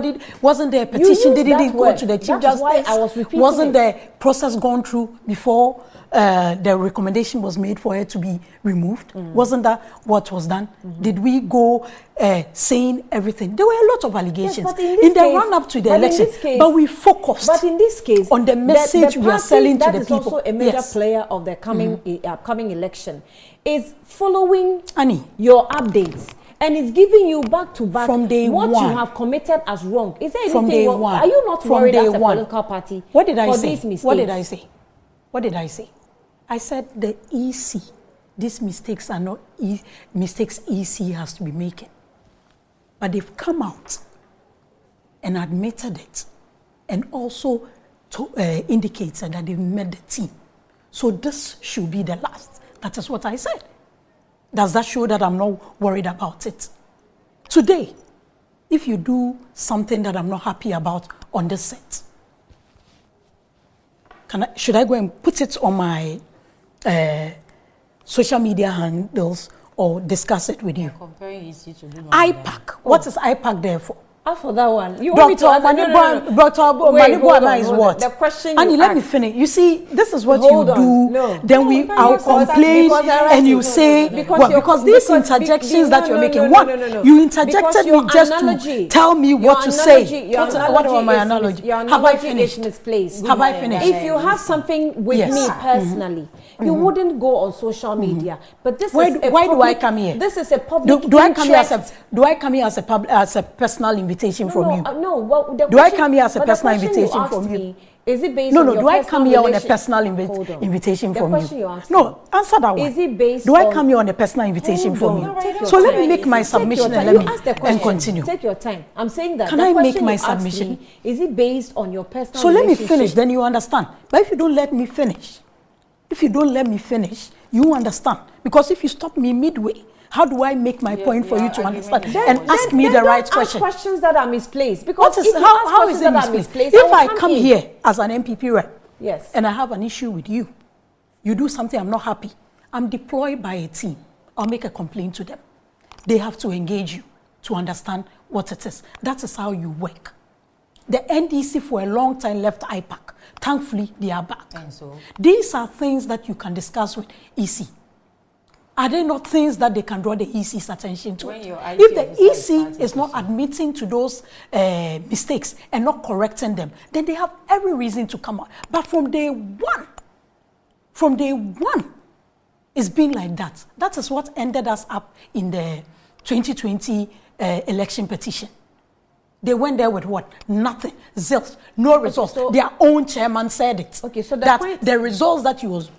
Wasn't there a petition? Didn't it go to the Chief Justice? Why I was repeating wasn't the process gone through before the recommendation was made for her to be removed? Wasn't that what was done? Did we go saying everything? There were a lot of allegations in the run-up to the election, but we focused. But in this case, on the message we are selling to the people. That is also a major player of the upcoming election, is following your updates. And it's giving you back to back from day what one. You have committed as wrong. Is there anything from day wrong? One. Are you not from worried day as a one. political party? What did I say? These mistakes? What did I say? What did I say? I said the EC, these mistakes are not mistakes EC has to be making. But they've come out and admitted it and also indicated that they've met the team. So this should be the last. That is what I said. Does that show that I'm not worried about it? Today, if you do something that I'm not happy about on this set, should I go and put it on my social media handles or discuss it with you? Comparing EC to IPAC. What is IPAC there for? For that one, you want me to answer? Dr. Maniboa is what? The question Annie, let me finish. You see, this is what you do. Then I'll complain, and you say, because these interjections that you're making, you interjected me just to tell me what to say. What about my analogy? Have I finished? Have I finished? If you have something with me personally, you wouldn't go on social media. But this is why do I come here? This is a public do I come here as a personal invitation from you? No. Well, do I come here as a personal invitation from you? Is it based on your do I come here on a personal invitation from you? No, answer that one. Is it based do I come here on a personal invitation from you? So let me make my submission and let me continue. Take your time. I'm saying that. Can I make my submission? Is it based on your personal So let me finish, then you understand. But if you don't let me finish, you understand. Because if you stop me midway, how do I make my point for you to understand and ask me the right question? Ask questions that are misplaced. Because how is it misplaced? If I come here as an MPP rep, and I have an issue with you, you do something I'm not happy, I'm deployed by a team. I'll make a complaint to them. They have to engage you to understand what it is. That is how you work. The NDC for a long time left IPAC. Thankfully, they are back. And so? These are things that you can discuss with EC. Are they not things that they can draw the EC's attention to? If the EC is not admitting to those mistakes and not correcting them, then they have every reason to come out. But from day one, it's been like that. That is what ended us up in the 2020 election petition. They went there with what? Nothing. Zilch. No results. So their own chairman said it. Okay, so the results that you was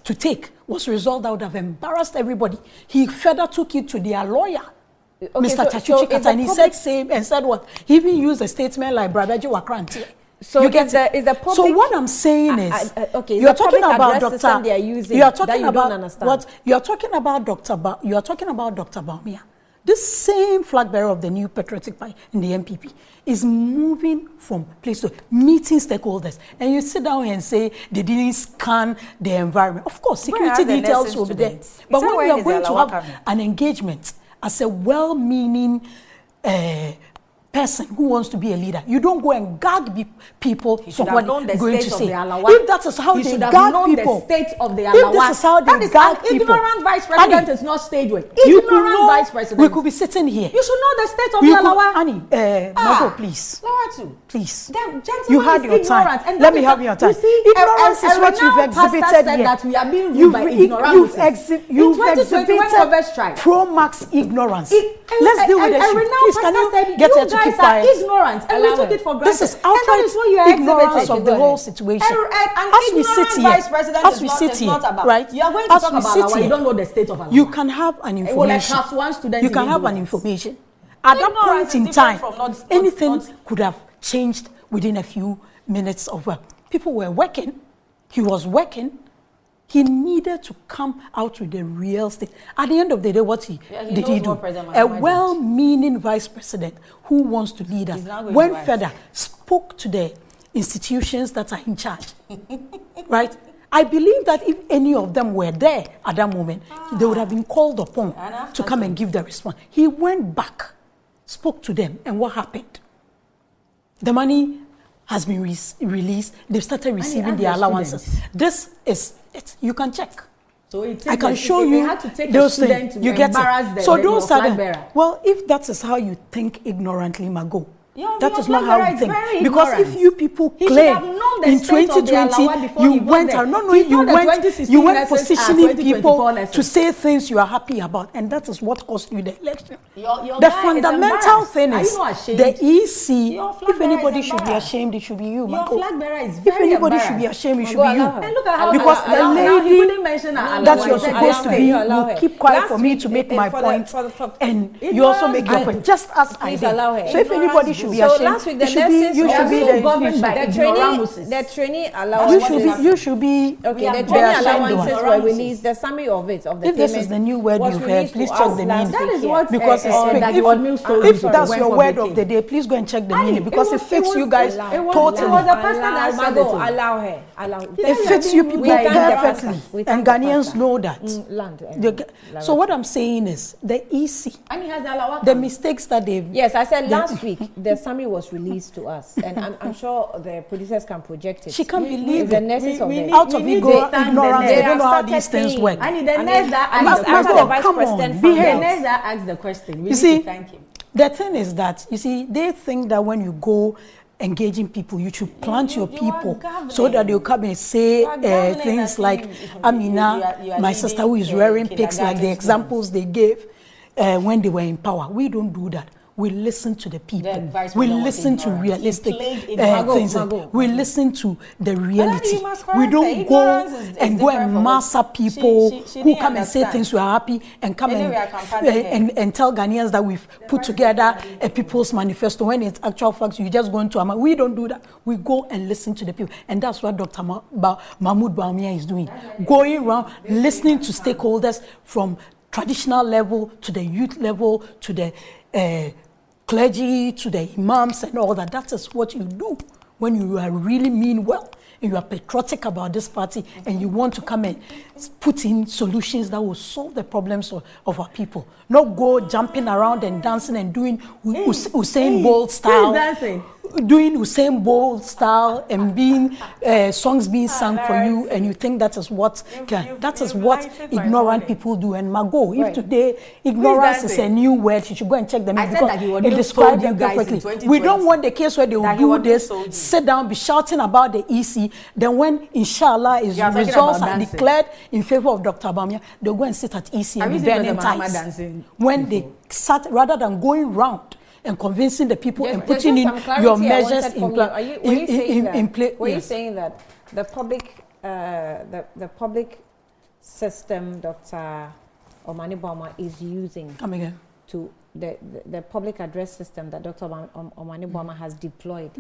to take was a result that would have embarrassed everybody. He further took it to their lawyer, Mr. Tachuchi Kata, and he said what? He even used a statement like Brabeji Wakranti. So you get is the public, so what I'm saying is, you're talking about Dr. They are using you are talking that you about don't understand. what you are talking about you are talking about Dr. Baumia. This same flag bearer of the new patriotic party in the MPP is moving from place to meeting stakeholders. And you sit down and say they didn't scan the environment. Of course, security details will be there. But when you are going to have an engagement as a well-meaning person who wants to be a leader, you don't go and gag people from what they're going to say. If that is how they gag people, the state of the if this is how they gag people, ignorant vice president is not stayed with. Ignorant vice president. We could be sitting here. You should know the state of the Alawa. Annie, Margot, please. Please. You had your time. Let me have your time. Ignorance is what you've exhibited here. That we are being ruled by ignorance. You've exhibited pro-max ignorance. Let's deal with this. Please, can you get her to keep quiet? Ignorant, and we took it for granted. This is outright ignorance of the whole situation. As we sit here, right? You are going to talk about Alawa. You don't know the state of Alawa. You can have an information. You can have an information. At that point in time, anything could have changed within a few minutes of work. People were working. He was working. He needed to come out with the real state. At the end of the day, what did he do? A well-meaning vice president who wants to lead us went further, spoke to the institutions that are in charge. Right? I believe that if any of them were there at that moment, they would have been called upon to come and give the response. He went back, spoke to them, and what happened? The money has been released. They've started receiving their allowances. This is You can check. So I can show you those things. You get it. So those are the, well, if that is how you think ignorantly, Margot, that is not how you think. Because if you people claim in 2020 you went you went positioning people to say things you are happy about, and that is what cost you the election. The fundamental thing is the EC. If anybody should be ashamed, it should be you, Margot. If anybody should be ashamed, it should be you. Because the lady that you're supposed to be will keep quiet for me to make my point, and you also make your point, just as I did. So if anybody should be ashamed, last week the trainee allowances. You should be. Okay, the trainee allowances were released. The summary of it, of the if this is the new word you've heard, please check the meaning. That is what because if that's your word of the day, please go and check the meaning, because it fits you guys totally. Allow her. It fits you people perfectly, and Ghanaians know that. So what I'm saying is the EC, the mistakes that they've. Yes, I said last week the summary was released to us, and I'm sure the producers can project it. She can't believe the nurses of it. Out of ignorance, they don't know how these things work. I need the nurse that asked the vice president. The nurse that asked the question. You see, the thing is that, you see, they think that when you go engaging people, you should plant your people so that they'll come and say things like, Amina, my sister who is rearing pigs, like the examples they gave when they were in power. We don't do that. We listen to the people. We listen to realistic things. We listen to the reality. We don't go and master people who come and say things we are happy and come and tell Ghanaians that we've put together a people's manifesto when it's actual facts. You just go into we don't do that. We go and listen to the people. And that's what Dr. Mahmoud Bawumia is doing. Going around, listening to stakeholders from traditional level to the youth level to the clergy, to the imams and all that. That is what you do when you are really mean well and you are patriotic about this party and you want to come and put in solutions that will solve the problems of our people. Not go jumping around and dancing and doing Usain Bolt style. Doing Usain Bolt style and being songs being sung for you, and you think that is what ignorant people do. And Margot, if today ignorance is a new word, you should go and check them because it describes them perfectly. We don't want the case where they will do this, sit down, be shouting about the EC, then when inshallah results are declared in favor of Dr. Bawumia, they'll go and sit at EC and be burning ties. When they sat, rather than going round and convincing the people and putting in your measures in place. Were you saying that the public system Dr. Omani Bawumia is using to the public address system that Dr. Omani Bawumia has deployed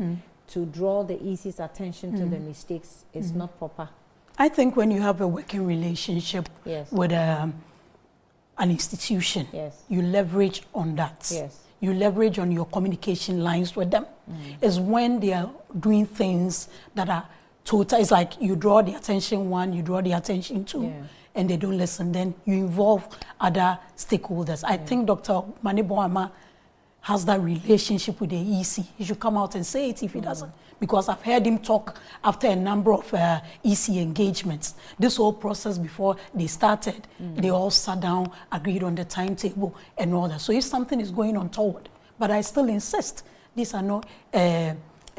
to draw the EC's attention to the mistakes is not proper? I think when you have a working relationship with an institution, you leverage on that. You leverage on your communication lines with them. It's when they are doing things that are total. It's like you draw the attention one, you draw the attention two, and they don't listen. Then you involve other stakeholders. I think Dr. Omani Bawumia has that relationship with the EC. He should come out and say it if he doesn't. Because I've heard him talk after a number of EC engagements. This whole process before they started, they all sat down, agreed on the timetable and all that. So if something is going on toward, but I still insist, these are not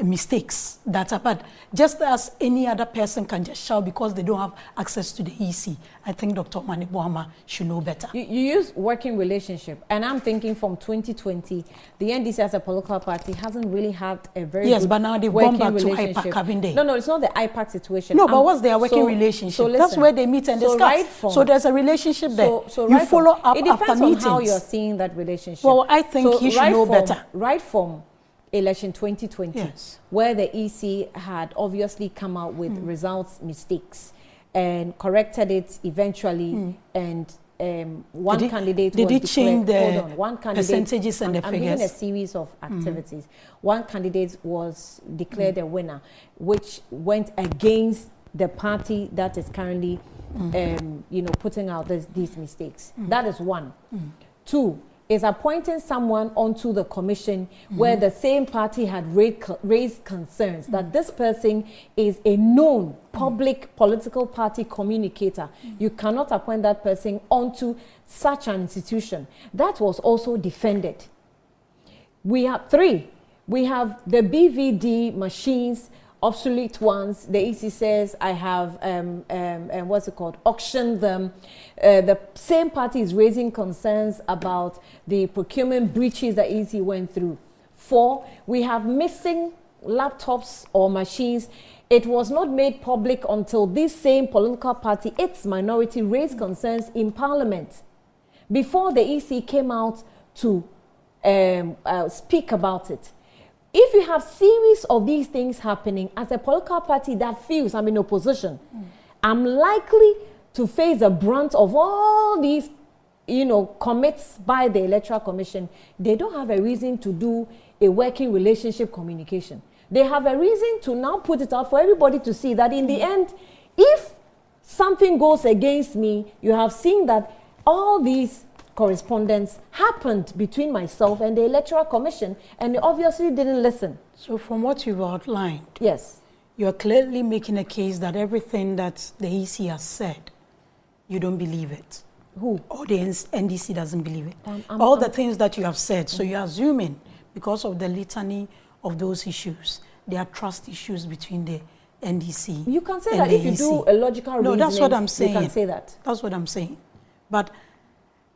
mistakes that are bad. Just as any other person can just shout because they don't have access to the EC, I think Dr. Omani Bawumia should know better. You use working relationship, and I'm thinking from 2020, the NDC as a political party hasn't really had a very good but now they've gone back to IPAC, haven't they? No, it's not the IPAC situation. No, but what's their working relationship? So listen, that's where they meet and discuss. So there's a relationship there. You follow up after meetings. It depends on how you're seeing that relationship. Well, I think he should know better. Right from election 2020, where the EC had obviously come out with results mistakes and corrected it eventually, and one candidate was declared. Change the percentages and the figures? I'm giving a series of activities. One candidate was declared a winner, which went against the party that is currently, putting out these mistakes. That is one. Two, is appointing someone onto the commission where the same party had raised concerns that this person is a known public political party communicator. You cannot appoint that person onto such an institution. That was also defended. We have 3. We have the BVD machines, obsolete ones. The EC says I have what's it called, auctioned them. The same party is raising concerns about the procurement breaches that EC went through. 4, we have missing laptops or machines. It was not made public until this same political party, its minority, raised concerns in Parliament before the EC came out to speak about it. If you have series of these things happening as a political party that feels I'm in opposition, I'm likely to face the brunt of all these, commits by the Electoral Commission. They don't have a reason to do a working relationship communication. They have a reason to now put it out for everybody to see that in the end, if something goes against me, you have seen that all these correspondence happened between myself and the Electoral Commission, and they obviously didn't listen. So from what you've outlined, yes, you're clearly making a case that everything that the EC has said, you don't believe it. Who? Or the NDC doesn't believe it. All the things that you have said, so you're assuming because of the litany of those issues, there are trust issues between the NDC. You can say that if you do a logical reasoning. No, that's what I'm saying. You can say that. That's what I'm saying. But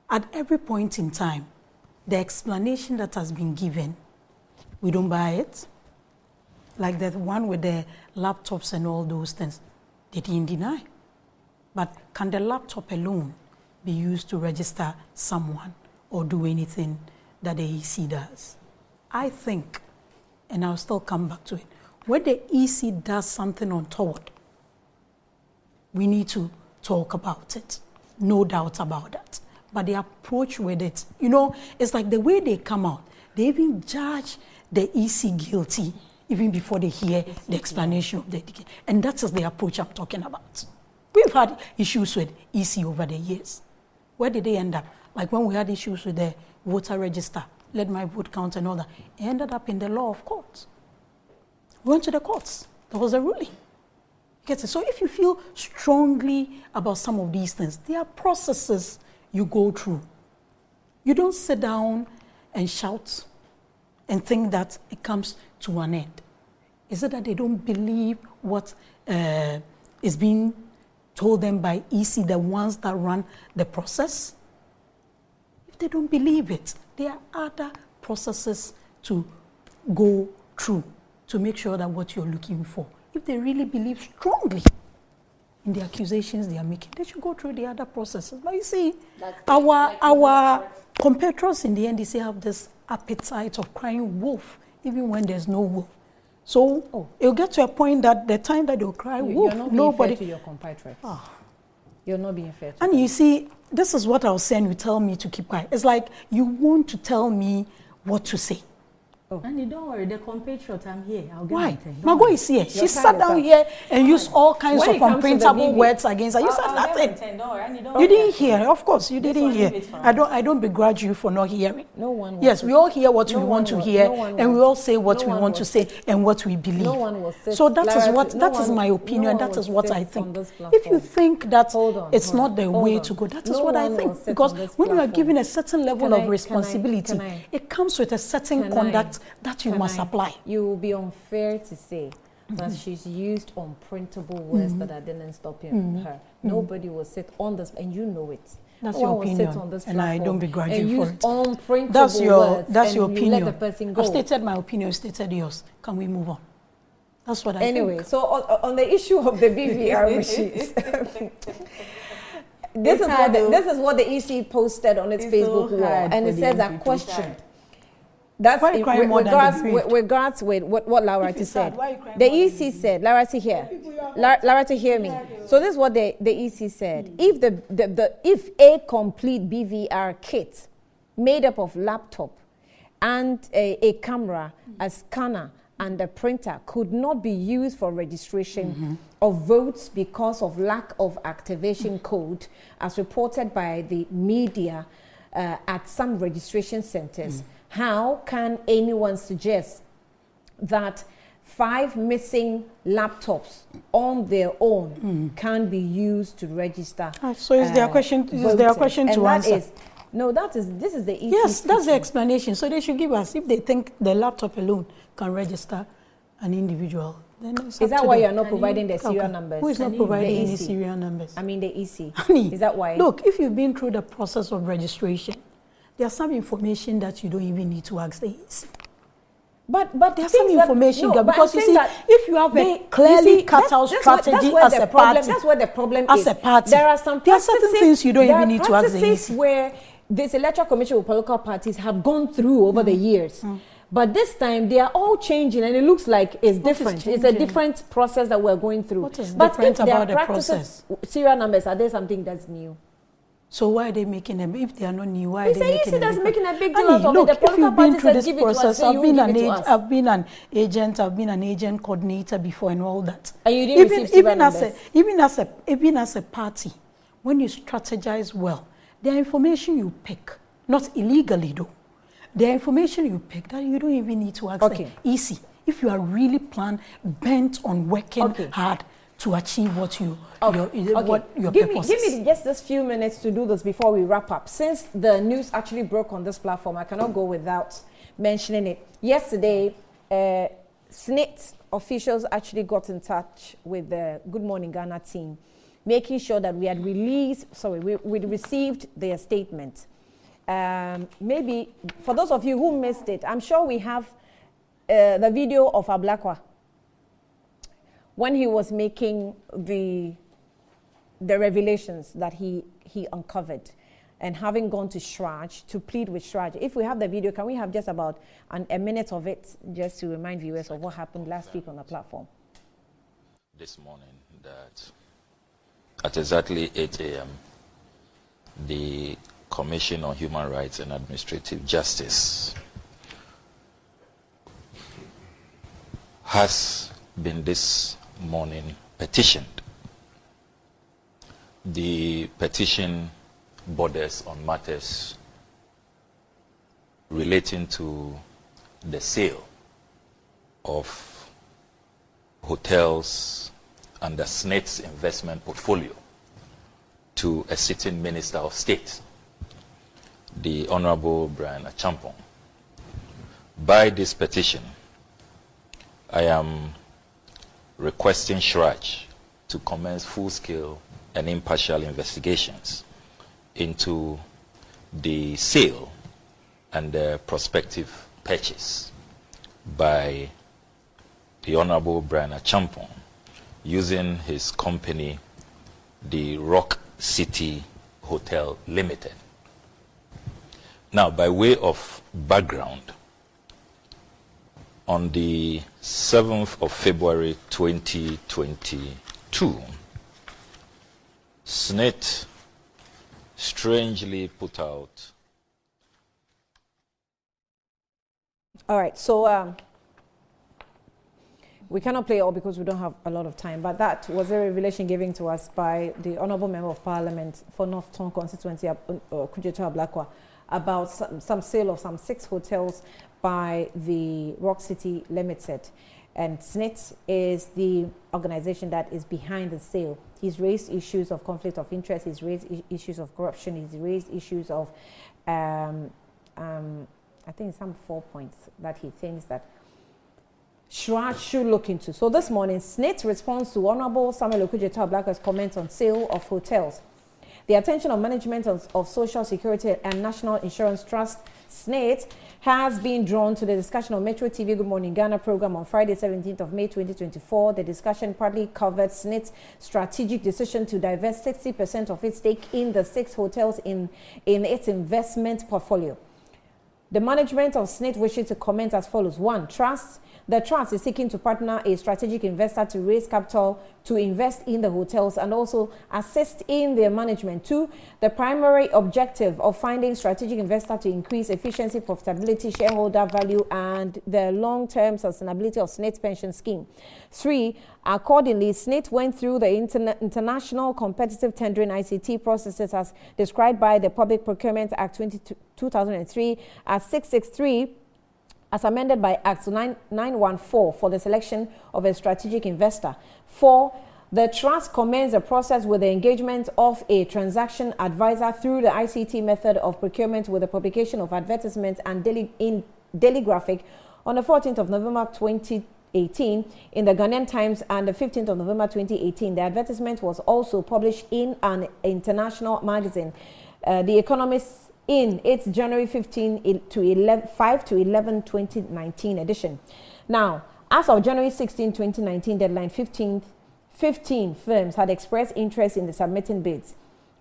at every point in time, the explanation that has been given, we don't buy it. Like that one with the laptops and all those things, they didn't deny. But can the laptop alone be used to register someone or do anything that the EC does? I think, and I'll still come back to it, when the EC does something untoward, we need to talk about it. No doubt about that. But the approach with it, it's like the way they come out, they even judge the EC guilty even before they hear the explanation of the case. And that is the approach I'm talking about. We've had issues with EC over the years. Where did they end up? Like when we had issues with the voter register, let my vote count and all that, it ended up in the law of courts. We went to the courts. There was a ruling. So if you feel strongly about some of these things, there are processes you go through. You don't sit down and shout and think that it comes to an end. Is it that they don't believe what is being told them by EC, the ones that run the process? If they don't believe it, there are other processes to go through to make sure that what you're looking for, if they really believe strongly in the accusations they are making, they should go through the other processes. But you see, our competitors in the NDC have this appetite of crying wolf, even when there's no wolf. So it'll get to a point that the time that they'll cry wolf, you're not nobody. Being fair to your competitors. You're not being fair to and them. You see, this is what I was saying. You tell me to keep quiet. It's like you want to tell me what to say. And you don't worry, the compatriot, I'm here. I'll get Why? my Margot is here. She sat down here and used all kinds of unprintable words against her. You said nothing. You didn't hear. Of course, you didn't hear. I don't begrudge you for not hearing. No one. Yes, we all hear what we want to hear, and we all say what we want to say and what we believe. No one will sit. So that is my opinion. That is what I think. If you think that it's not the way to go, that is what I think. Because when you are given a certain level of responsibility, it comes with a certain conduct that you must apply. You will be unfair to say that she's used unprintable words that I didn't stop her. Nobody will sit on this, and you know it. That's your opinion, and I don't begrudge you for it. Unprintable that's your opinion. You let the person go. I've stated my opinion, stated yours. Can we move on? That's what I think. Anyway, so on the issue of the BVR machines, this is what the EC posted on its Facebook wall, and it says a question. That's in regards with what Larati said. The EC said, Larati here. Larati, hear me. So this is what the EC said. If a complete BVR kit made up of laptop and a camera, a scanner, and a printer could not be used for registration of votes because of lack of activation code, as reported by the media, at some registration centers. How can anyone suggest that 5 missing laptops on their own can be used to register? So is there a question? Is there a question to answer? This is the EC. Yes, that's the explanation. So they should give us, if they think the laptop alone can register an individual, then it's is that why you're not providing the serial numbers? Who is not providing any serial numbers? I mean the EC. Honey, is that why? Look, if you've been through the process of registration, there's some information that you don't even need to ask the EC. But there's some information because you see, if you have a clearly cut out strategy as a party, that's where the problem is. As a party, there are certain things you don't even need to ask the EC. Where this electoral commission with political parties have gone through over the years. But this time they are all changing, and it looks like it's different. It's a different process that we're going through. What is different about the process? Serial numbers, are there something that's new? So why are they making them? If they are not new, why are they making them? That's making a big deal out of look, it. The if you've been through this process, I've been an agent coordinator before and all that. And you didn't receive serial numbers? Even as a party, when you strategize well, the information you pick, not illegally though, the information you pick that you don't even need to ask the EC. If you are really bent on working hard to achieve what your purpose is. Give me just this few minutes to do this before we wrap up. Since the news actually broke on this platform, I cannot go without mentioning it. Yesterday, SNIT officials actually got in touch with the Good Morning Ghana team, making sure that we had we received their statement. Maybe for those of you who missed it, I'm sure we have the video of Ablakwa when he was making the revelations that he uncovered, and having gone to Shraj to plead with Shraj. If we have the video, can we have just about a minute of it, just to remind viewers of what happened last week on the platform? This morning, that at exactly 8 a.m., the Commission on Human Rights and Administrative Justice has been this morning petitioned. The petition borders on matters relating to the sale of hotels under SNIT's investment portfolio to a sitting Minister of State, the Honorable Brian Achampong. By this petition, I am requesting Shraj to commence full-scale and impartial investigations into the sale and the prospective purchase by the Honorable Brian Achampong using his company, the Rock City Hotel Limited. Now, by way of background, on the 7th of February 2022, SNIT strangely put out. All right, so we cannot play it all because we don't have a lot of time, but that was a revelation given to us by the Honorable Member of Parliament for North Tongue Constituency, Kujeto Ablakwa, about some sale of some 6 hotels by the Rock City Limited. And SNIT is the organization that is behind the sale. He's raised issues of conflict of interest, he's raised issues of corruption, he's raised issues of, I think some 4 points that he thinks that Shraj should look into. So this morning, SNIT responds to Honorable Samuel Okujeto Ablakwa's comments on sale of hotels. The attention of management of Social Security and National Insurance Trust, SNIT, has been drawn to the discussion of Metro TV Good Morning Ghana program on Friday, 17th of May 2024. The discussion partly covered SNIT's strategic decision to divest 60% of its stake in the 6 hotels in its investment portfolio. The management of SNIT wishes to comment as follows. 1. Trusts The trust is seeking to partner a strategic investor to raise capital to invest in the hotels and also assist in their management. 2, the primary objective of finding strategic investor to increase efficiency, profitability, shareholder value, and the long-term sustainability of SNIT pension scheme. 3, accordingly, SNIT went through the international competitive tendering ICT processes as described by the Public Procurement Act 2003 as 663, as amended by Act 914 for the selection of a strategic investor. 4, the trust commenced a process with the engagement of a transaction advisor through the ICT method of procurement with the publication of advertisements and in Daily Graphic on the 14th of November 2018 in the Ghanaian Times and the 15th of November 2018. The advertisement was also published in an international magazine, The Economist, in its January 5 to 11, 2019 edition. Now, as of January 16, 2019 deadline, 15 firms had expressed interest in the submitting bids.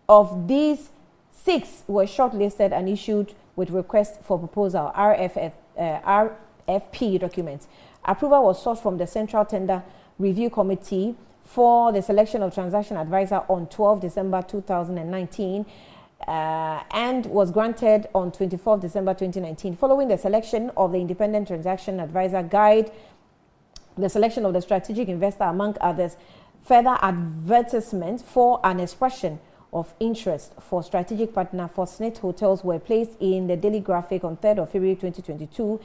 Of these, 6 were shortlisted and issued with request for proposal RFP documents. Approval was sought from the Central Tender Review Committee for the selection of transaction advisor on 12 December 2019. And was granted on 24th December 2019. Following the selection of the independent transaction advisor guide, the selection of the strategic investor, among others, further advertisements for an expression of interest for strategic partner for SNIT hotels were placed in the Daily Graphic on 3rd of February 2022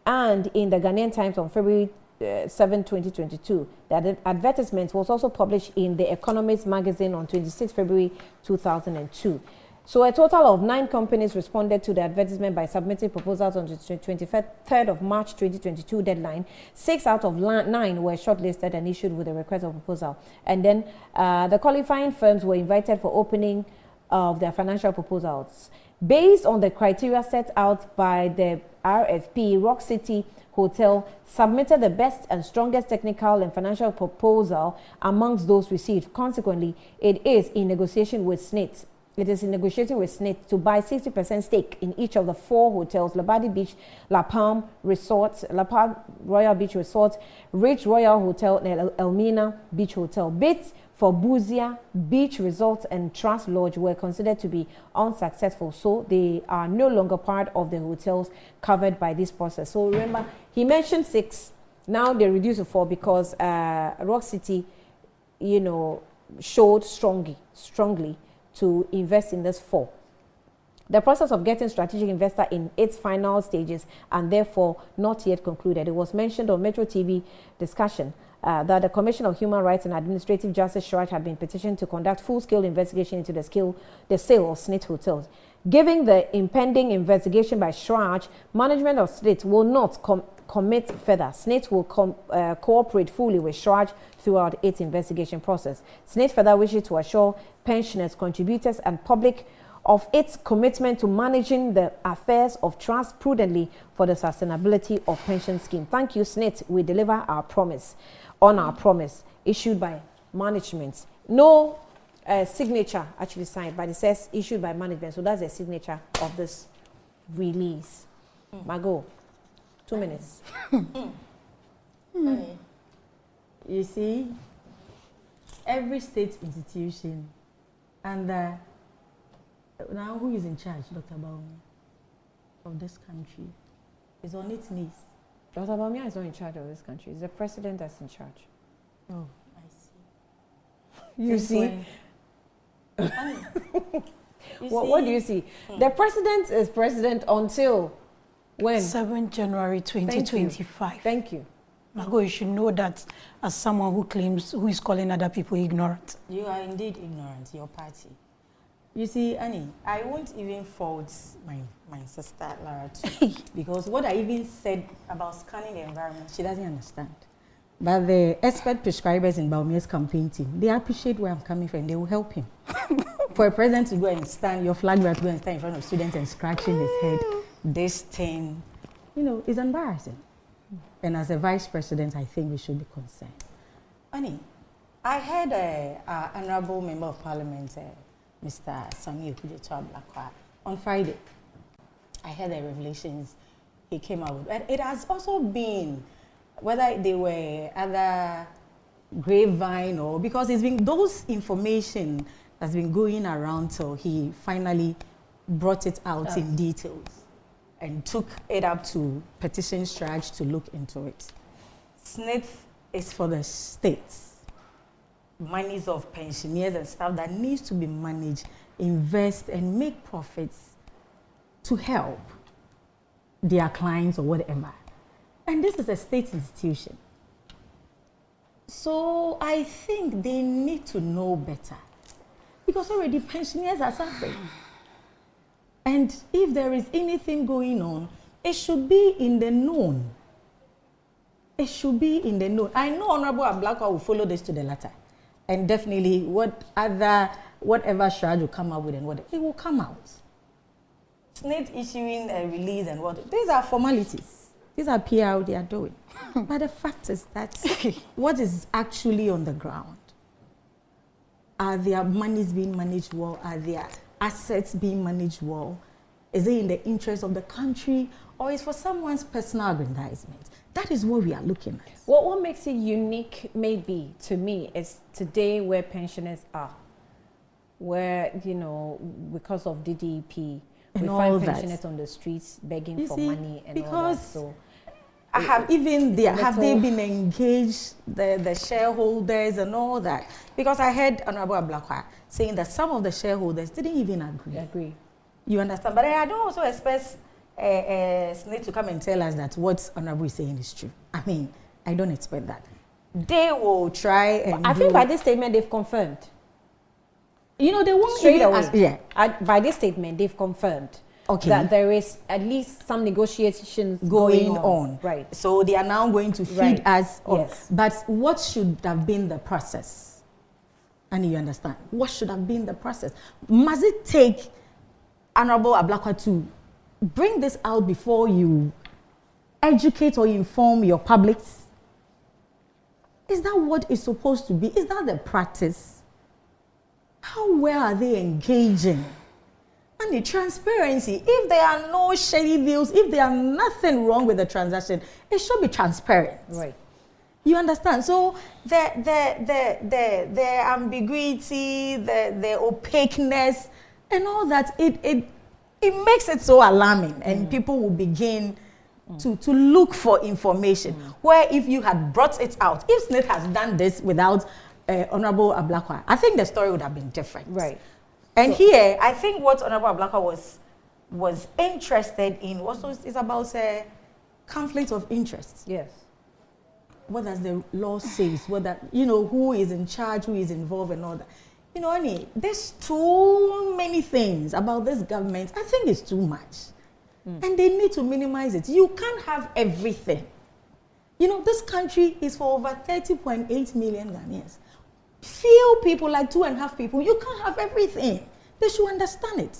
and in the Ghanaian Times on February 7, 2022. The advertisement was also published in the Economist magazine on 26 February 2002. So a total of 9 companies responded to the advertisement by submitting proposals on the 23rd of March 2022 deadline. 6 out of 9 were shortlisted and issued with a request of proposal. And then the qualifying firms were invited for opening of their financial proposals. Based on the criteria set out by the RFP, Rock City Hotel submitted the best and strongest technical and financial proposal amongst those received. Consequently, it is in negotiation with SNIT. It is in negotiating with SNIT to buy 60% stake in each of the 4 hotels: Labadi Beach, La Palm Resort, La Palm Royal Beach Resort, Ridge Royal Hotel, and Elmina Beach Hotel. Bids for Buzia Beach Resort and Trust Lodge were considered to be unsuccessful, so they are no longer part of the hotels covered by this process. So remember, he mentioned 6. Now they reduced to 4 because Rock City, showed strongly to invest in this 4. The process of getting strategic investor in its final stages and therefore not yet concluded. It was mentioned on Metro TV discussion that the Commission of Human Rights and Administrative Justice Shraj had been petitioned to conduct full-scale investigation into the sale of SNIT hotels. Given the impending investigation by Shraj, management of SNIT will not commit further. SNIT will cooperate fully with Shraj throughout its investigation process. SNIT further wishes to assure pensioners, contributors, and public of its commitment to managing the affairs of trust prudently for the sustainability of pension scheme. Thank you, SNIT. We deliver our promise on our promise issued by management. No signature actually signed, but it says issued by management. So that's the signature of this release. Margot, 2 minutes. You see, every state institution and now who is in charge, Dr. Baumi, of this country, is on its knees. Dr. Baumi is not in charge of this country. It's the president that's in charge. Oh, I see. You see? What do you see? The president is president until when? 7 January 2025. Thank you. Margot, you should know that as someone who is calling other people ignorant. You are indeed ignorant, your party. You see, Annie, I won't even fault my sister Lara too, because what I even said about scanning the environment, she doesn't understand. But the expert prescribers in Baumia's campaign team, they appreciate where I'm coming from. They will help him. For a president to go and stand, your flag bearer to go and stand in front of students and scratching his head, this thing, is embarrassing. And as a vice president, I think we should be concerned. Annie, I heard our honorable member of parliament, Mr. Samuel Kudeto Ablakwa, on Friday. I heard the revelations he came out with. And it has also been whether they were other grapevine or because it's been those information has been going around till he finally brought it out in details and took it up to petitions judge to look into it. SNIT is for the states. Monies of pensioners and stuff that needs to be managed, invest and make profits to help their clients or whatever. And this is a state institution. So I think they need to know better because already pensioners are suffering. And if there is anything going on, it should be in the known. It should be in the known. I know Honorable Ablakwa will follow this to the letter. And definitely whatever charge will come up with and what it will come out. SNIT issuing a release and what, these are formalities. These are PR they are doing. But the fact is that what is actually on the ground? Are their monies being managed well? Are their assets being managed well? Is it in the interest of the country or is for someone's personal aggrandizement? That is what we are looking at. Well, what makes it unique, maybe, to me, is today where pensioners are. Where, you know, because of DDP, we find pensioners on the streets begging for money and all that. So have they been engaged, the shareholders and all that? Because I heard Honorable Ablakwa saying that some of the shareholders didn't even agree. You understand? But I don't also expect SNIT to come and tell us that what Honorable is saying is true. I mean, I don't expect that. They will try and I think by this statement they've confirmed. You know, they won't straight away. By this statement, they've confirmed that there is at least some negotiations going on. Right. So they are now going to feed us on. Yes. But what should have been the process? And you understand? What should have been the process? Must it take Honorable Ablakwa to bring this out before you educate or inform your public? Is that what it's supposed to be? Is that the practice? How well are they engaging? And the transparency, if there are no shady deals, if there are nothing wrong with the transaction, it should be transparent. Right. You understand? So the ambiguity, the opaqueness, and all that, it makes it so alarming, and people will begin to look for information. Where if you had brought it out, if SNIT has done this without Honorable Ablakwa, I think the story would have been different. Right. And here, I think what Honorable Ablakwa was interested in is about a conflict of interest. Yes. What does the law say? Whether, you know, who is in charge, who is involved and all that. You know, Annie, there's too many things about this government. I think it's too much. And they need to minimize it. You can't have everything. You know, this country is for over 30.8 million Ghanaians. Few people, like 2.5 people, you can't have everything. They should understand it.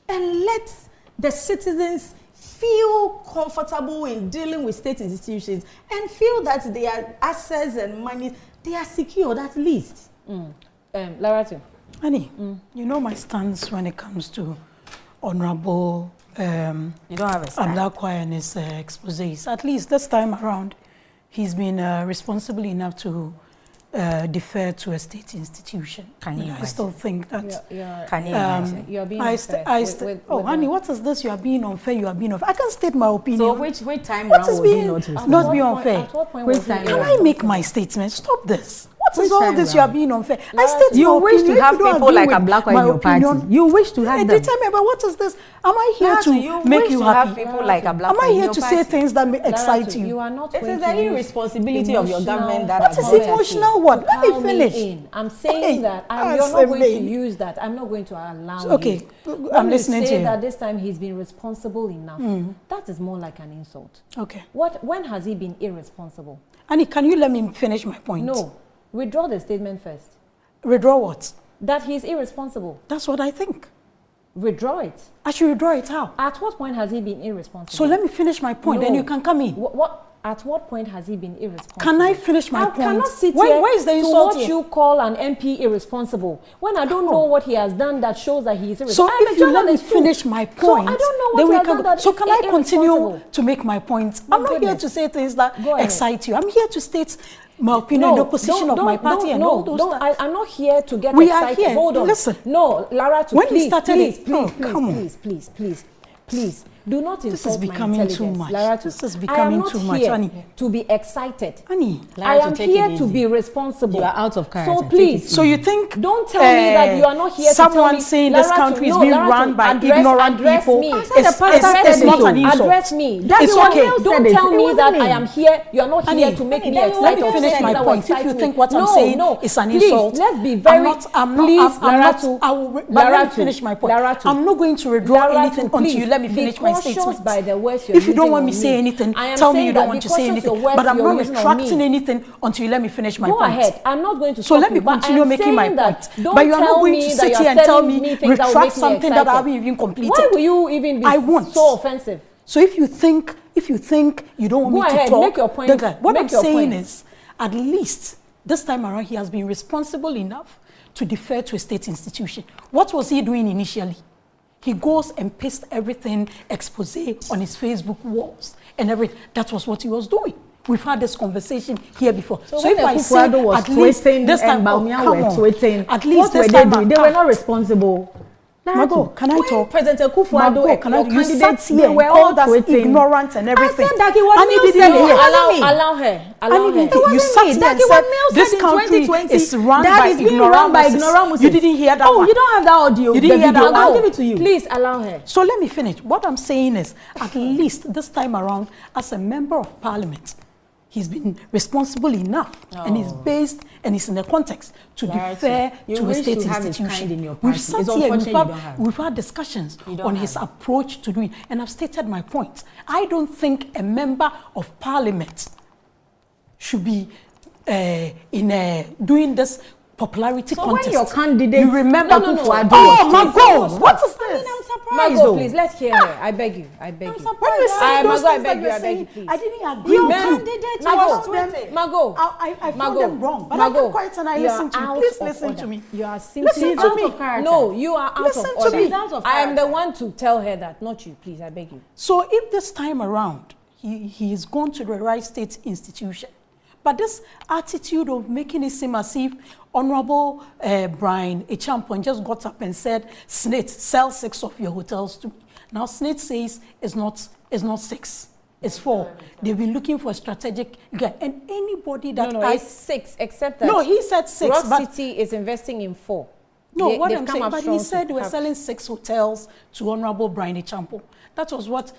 And let the citizens feel comfortable in dealing with state institutions and feel that their assets and money, they are secured at least. Laratu. Annie, you know my stance when it comes to Honorable you don't have a stand. Ablakwa and his exposés. At least this time around, he's been responsible enough to defer to a state institution. Can you I still think that. Can you imagine? You're being unfair. Honey, what is this? You are being unfair. You are being unfair. I can state my opinion. So which time round was he not be unfair? At what point Which was time Can round? I make my statement? Stop this. What is Which all time this? round? You are being unfair. I state You my wish opinion. to have If you don't people agree like with Ablakwa my in your opinion, party. You wish to have them. Tell me about what is this? Am I here to make you wish to have happy? people like Ablakwa Am I in here your to party? say things that may excite Laratu, you? You are not It going is to the use irresponsibility of your government that What is has emotional what? Let me calm me finish. in. I'm saying that you're that's not going to amazing. use that. I'm not going to allow Okay, you. I'm When listening you to say you. that this time he's been responsible enough, that is more like an insult. Okay. When has he been irresponsible? Annie, can you let me finish my point? No. Withdraw the statement first. Withdraw what? That he's irresponsible. That's what I think. Withdraw it. I should withdraw it how? At what point has he been irresponsible? So let me finish my point, then No. you can come in. What At what point has he been irresponsible? Can I finish my point? I cannot sit where, here where is the to insult watch here? you call an MP irresponsible when I don't know what he has done that shows that he is So irresponsible. if you let me finish my point, so I don't know what then he we has can done go. that So is can I continue irresponsible. to make my point? My I'm not here goodness. to say things that Go ahead. excite you. I'm here to state my opinion, the position of my party and all those stuff. I'm not here to get We excited. are here. Hold on. Listen. No, Lara, When we please, started please, it- please, oh, please, come on. please, please, please, please, do not This is insult my becoming too intelligence. much. Lara, This is I am becoming not too much, here Annie. to be excited. Annie, I am take it here to easy. be responsible. You are out of character. So Take please, it so you think don't tell me that you are not here to tell me. someone saying this Lara, country is no, being Lara, run by ignorant address people me. is- the pastor Address said me. not an insult. Address me. That's It's okay. okay. Don't tell me that I am here. You are not here Annie, to make me Annie, excited. let me or finish say my things that will point. If excite you me. think what I'm saying is an please, insult, let's be very. Please, Lara, I will, but Lara, let me finish my point. Lara, I'm not going to withdraw Lara, anything until you please, let me finish my be cautious statement. by the words you're If you don't using want me on to say anything, I am tell me saying you don't that want be to say cautious anything. your words But I'm you're not using on retracting me. anything until you let me finish my Go point. ahead. I'm not going to So stop let me you, but continue I am making my saying that point. don't But you are not tell going me to that sit you're here and tell telling me me things that will retract make me something that I excited. haven't even completed. Why will you even be I won't. so offensive? So if you think you don't want Go me ahead, to talk, make your point. then what Make I'm your saying point. is, at least this time around, he has been responsible enough to defer to a state institution. What was he doing initially? He goes and pastes everything, expose on his Facebook walls and everything. That was what he was doing. We've had this conversation here before. So if when I say Akufo-Addo was at least tweeting this time, and Bawumia were tweeting, at least what this were they time, doing? They were not responsible. Mago, can I when talk? President Akufo-Addo, Mago, can I? your You sat candidates, here they and were all called us tweeting. ignorant and everything. I said that he was And he Mills didn't saying, hear. Allow her. Allow And he her. didn't- you sat here and said this country is run by ignoramuses. You didn't hear that Oh, one. you don't have that audio. You didn't the hear that video. one? I'll give it to you. Please allow her. So let me finish. What I'm saying is, at least this time around, as a member of parliament, he's been responsible enough and he's based and he's in the context to defer you to a wish state to have his kind institution. in your party. We've sat It's here, unfortunate you don't have. we've had discussions You don't on his have. approach to doing, and I've stated my point. I don't think a member of parliament should be doing this popularity So contest. when your candidate, you remember No. Akufo-Addo Oh was my tweeting- God! What is I mean, this? I'm surprised. Margot, though. please, let's hear her. I beg you. I beg I'm you. surprised. When you say those Margot, I things beg that you, you're I beg saying, you, please. I didn't agree Your with you. candidate Margot, was tweeting. Margot, I found Margot, them wrong, but Margot, I kept quiet and I you are listened to you. out Please of listen order. to me. You are simply Listen to out me. of character. No, you are out Listen of to order. me. Out of I am the character. one to tell her that, not you. Please, I beg you. So if this time around he is gone to the right state institution, but this attitude of making it seem as if Honorable Brian Echampon just got up and said, Snit, sell 6 of your hotels to me. Now Snit says it's not 6, it's 4. They've been looking for a strategic guy, and anybody that No, it's 6, except that no, he said 6, Rock but City is investing in 4. no, what they've I'm come saying, up but strong he said to we're have- selling 6 hotels to Honorable Brian Echampon. That was what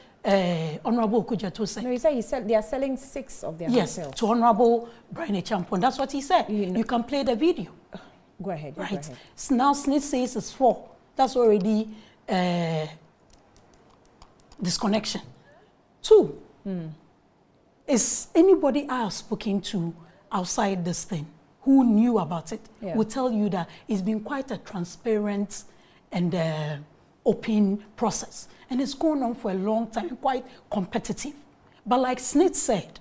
Honorable Okujato said. No, he said they are selling 6 of their Yes, hotels. to Honorable Brian Echampon. That's what he said. You know- You can play the video. Go ahead. Go Right. ahead. So now Smith says it's 4. That's already disconnection. 2, is anybody I have spoken to outside this thing who knew about it Yeah. will tell you that it's been quite a transparent and open process. And it's gone on for a long time, quite competitive. But like Smith said,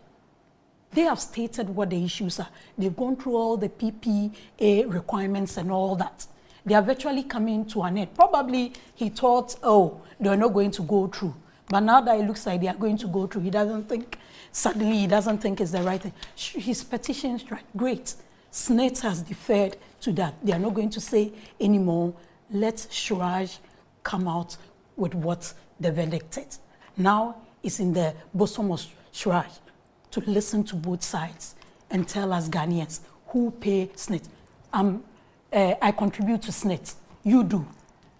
they have stated what the issues are. They've gone through all the PPA requirements and all that. They are virtually coming to an end. Probably he thought, oh, they're not going to go through. But now that it looks like they are going to go through, he doesn't think, suddenly he doesn't think it's the right thing. His petition is right. Great. Senate has deferred to that. They are not going to say anymore, let Shuraj come out with what the verdict is. Now it's in the bosom of Shuraj to listen to both sides and tell us Ghanaians who pay SNIT. I contribute to SNIT. You do.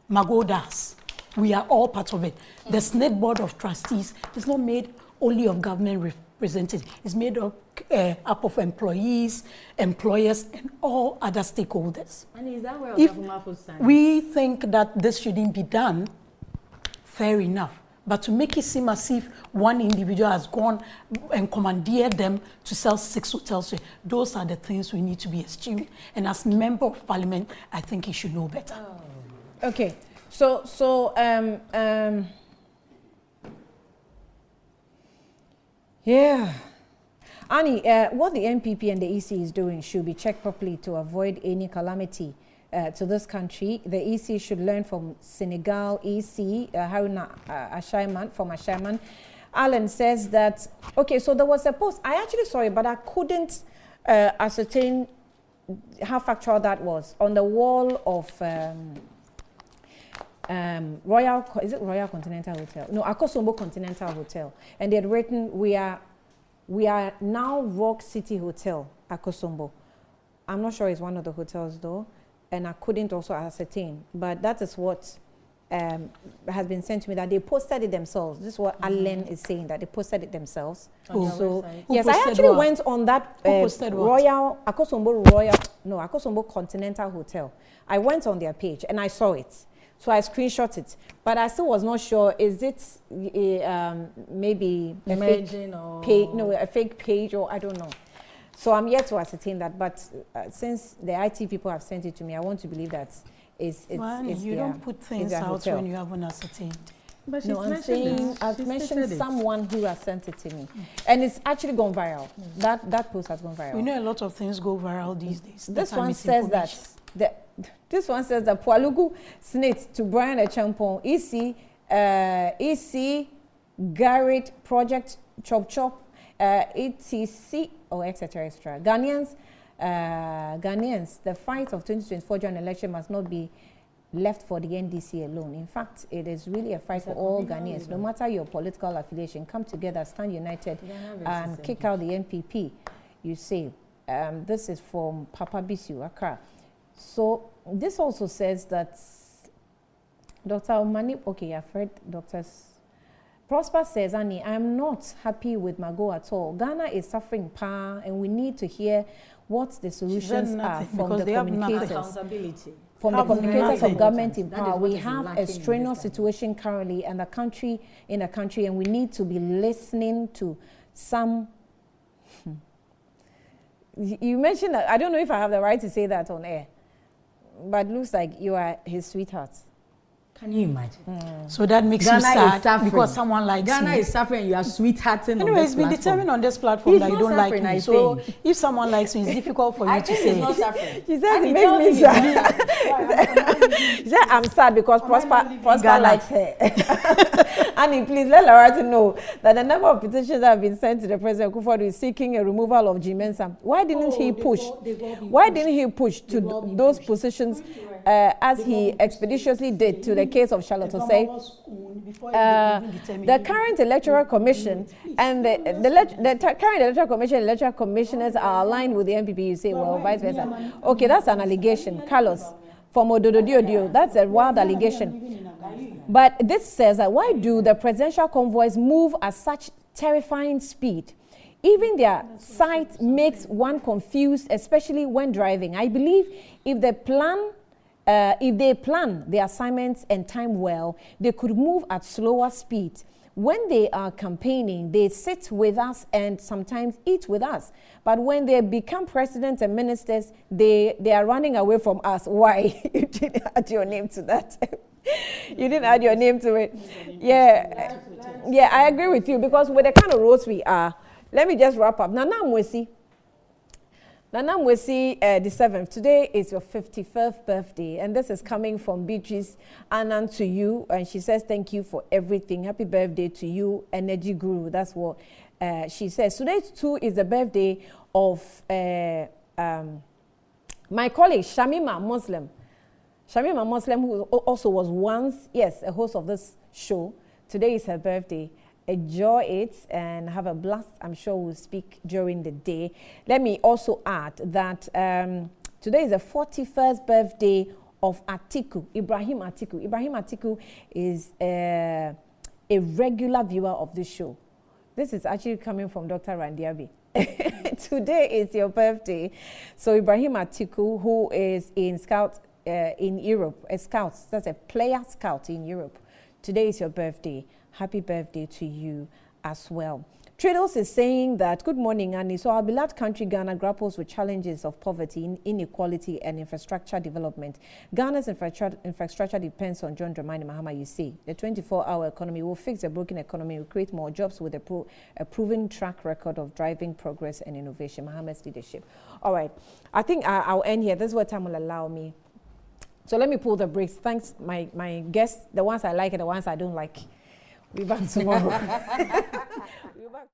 Mago does. We are all part of it. The SNIT Board of Trustees is not made only of government representatives. It's made up of employees, employers, and all other stakeholders. And is that where If Osafo stands? we think that this shouldn't be done, fair enough. But to make it seem as if one individual has gone and commandeered them to sell 6 hotels, those are the things we need to be eschewing. And as member of parliament, I think he should know better. Okay. So yeah. Annie, what the NPP and the EC is doing should be checked properly to avoid any calamity to this country. The EC should learn from Senegal EC, Haruna Ashaiman, from Ashaiman. Alan says that, okay, so there was a post, I actually saw it, but I couldn't ascertain how factual that was, on the wall of Royal, is it Royal Continental Hotel? No, Akosombo Continental Hotel. And they had written, we are now Rock City Hotel, Akosombo. I'm not sure it's one of the hotels though, and I couldn't also ascertain, but that is what has been sent to me, that they posted it themselves. This is what Alan is saying, that they posted it themselves. So yes, I actually went on that Royal Akosombo Continental Hotel. I went on their page and I saw it, so I screenshot it. But I still was not sure, is it maybe a fake page? No, a fake page, or I don't know. So I'm yet to ascertain that. But since the IT people have sent it to me, I want to believe that it's you don't put things out hotel. When you haven't ascertained. But no, I'm saying I've mentioned someone who has sent it to me, and it's actually gone viral. That post has gone viral. We know a lot of things go viral these days. This one says that this one says that Pualugu Snit to Brian Echampon EC Garrett Project Chop Chop etc. etc. Ghanaians, the fight of 2024 general election must not be left for the NDC alone. In fact, it is really a fight for all Ghanaians. No matter your political affiliation, come together, stand united, and kick out the NPP. You say, this is from Papa Bisu, Accra. So this also says that Dr. Omani, okay, I've heard doctors. Prosper says, Annie, I'm not happy with Mago at all. Ghana is suffering power, and we need to hear what the solutions are from the communicators. From the communicators of government in power. We have a strenuous situation currently in the country, and we need to be listening to some. You mentioned that, I don't know if I have the right to say that on air, but it looks like you are his sweetheart. Can you imagine? So that makes you sad because someone likes Ghana is suffering. You are sweethearting. Anyway, it's been determined on this platform that you don't like me. So if someone likes me, it's difficult for you to say. Not suffering. She says it makes me sad. She said I'm sad because Prosper likes her. Annie, please let Larata know that the number of petitions that have been sent to the President Kufuor is seeking a removal of G-Mensa. Why didn't he push? Why didn't he push to those positions as he expeditiously did to the case of Charlotte Osei? The current electoral commission and the current electoral commission and electoral commissioners are aligned with the NPP. You say, well, vice versa. Okay, that's an allegation. Carlos, from Odododio, that's a wild allegation. But this says that why do the presidential convoys move at such terrifying speed? Even their sight makes one confused, especially when driving. I believe if they plan the assignments and time well, they could move at slower speed. When they are campaigning, they sit with us and sometimes eat with us. But when they become presidents and ministers, they are running away from us. Why? You didn't add your name to that. You didn't add your name to it. Yeah, I agree with you, because with the kind of roads we are, let me just wrap up. Nana Mwesi, the 7th. Today is your 51st birthday, and this is coming from Beatrice Anand to you, and she says thank you for everything. Happy birthday to you, Energy Guru. That's what she says. Today too is the birthday of my colleague Shamima Muslim. Shamima Muslim, who also was once, yes, a host of this show. Today is her birthday. Enjoy it and have a blast. I'm sure we'll speak during the day. Let me also add that today is the 41st birthday of Atiku, Ibrahim Atiku. Ibrahim Atiku is a regular viewer of this show. This is actually coming from Dr. Randiabi. Today is your birthday. So Ibrahim Atiku, who is in Europe, a scout, that's a player scout in Europe. Today is your birthday. Happy birthday to you as well. Trados is saying that, good morning, Annie. So our beloved country, Ghana, grapples with challenges of poverty, inequality, and infrastructure development. Ghana's infrastructure depends on John Dramani Mahama, you see. The 24-hour economy will fix a broken economy, will create more jobs with a proven track record of driving progress and innovation. Mahama's leadership. All right. I think I'll end here. This is what time will allow me. So let me pull the brakes. Thanks, my guests, the ones I like and the ones I don't like. We'll be back tomorrow. We'll be back.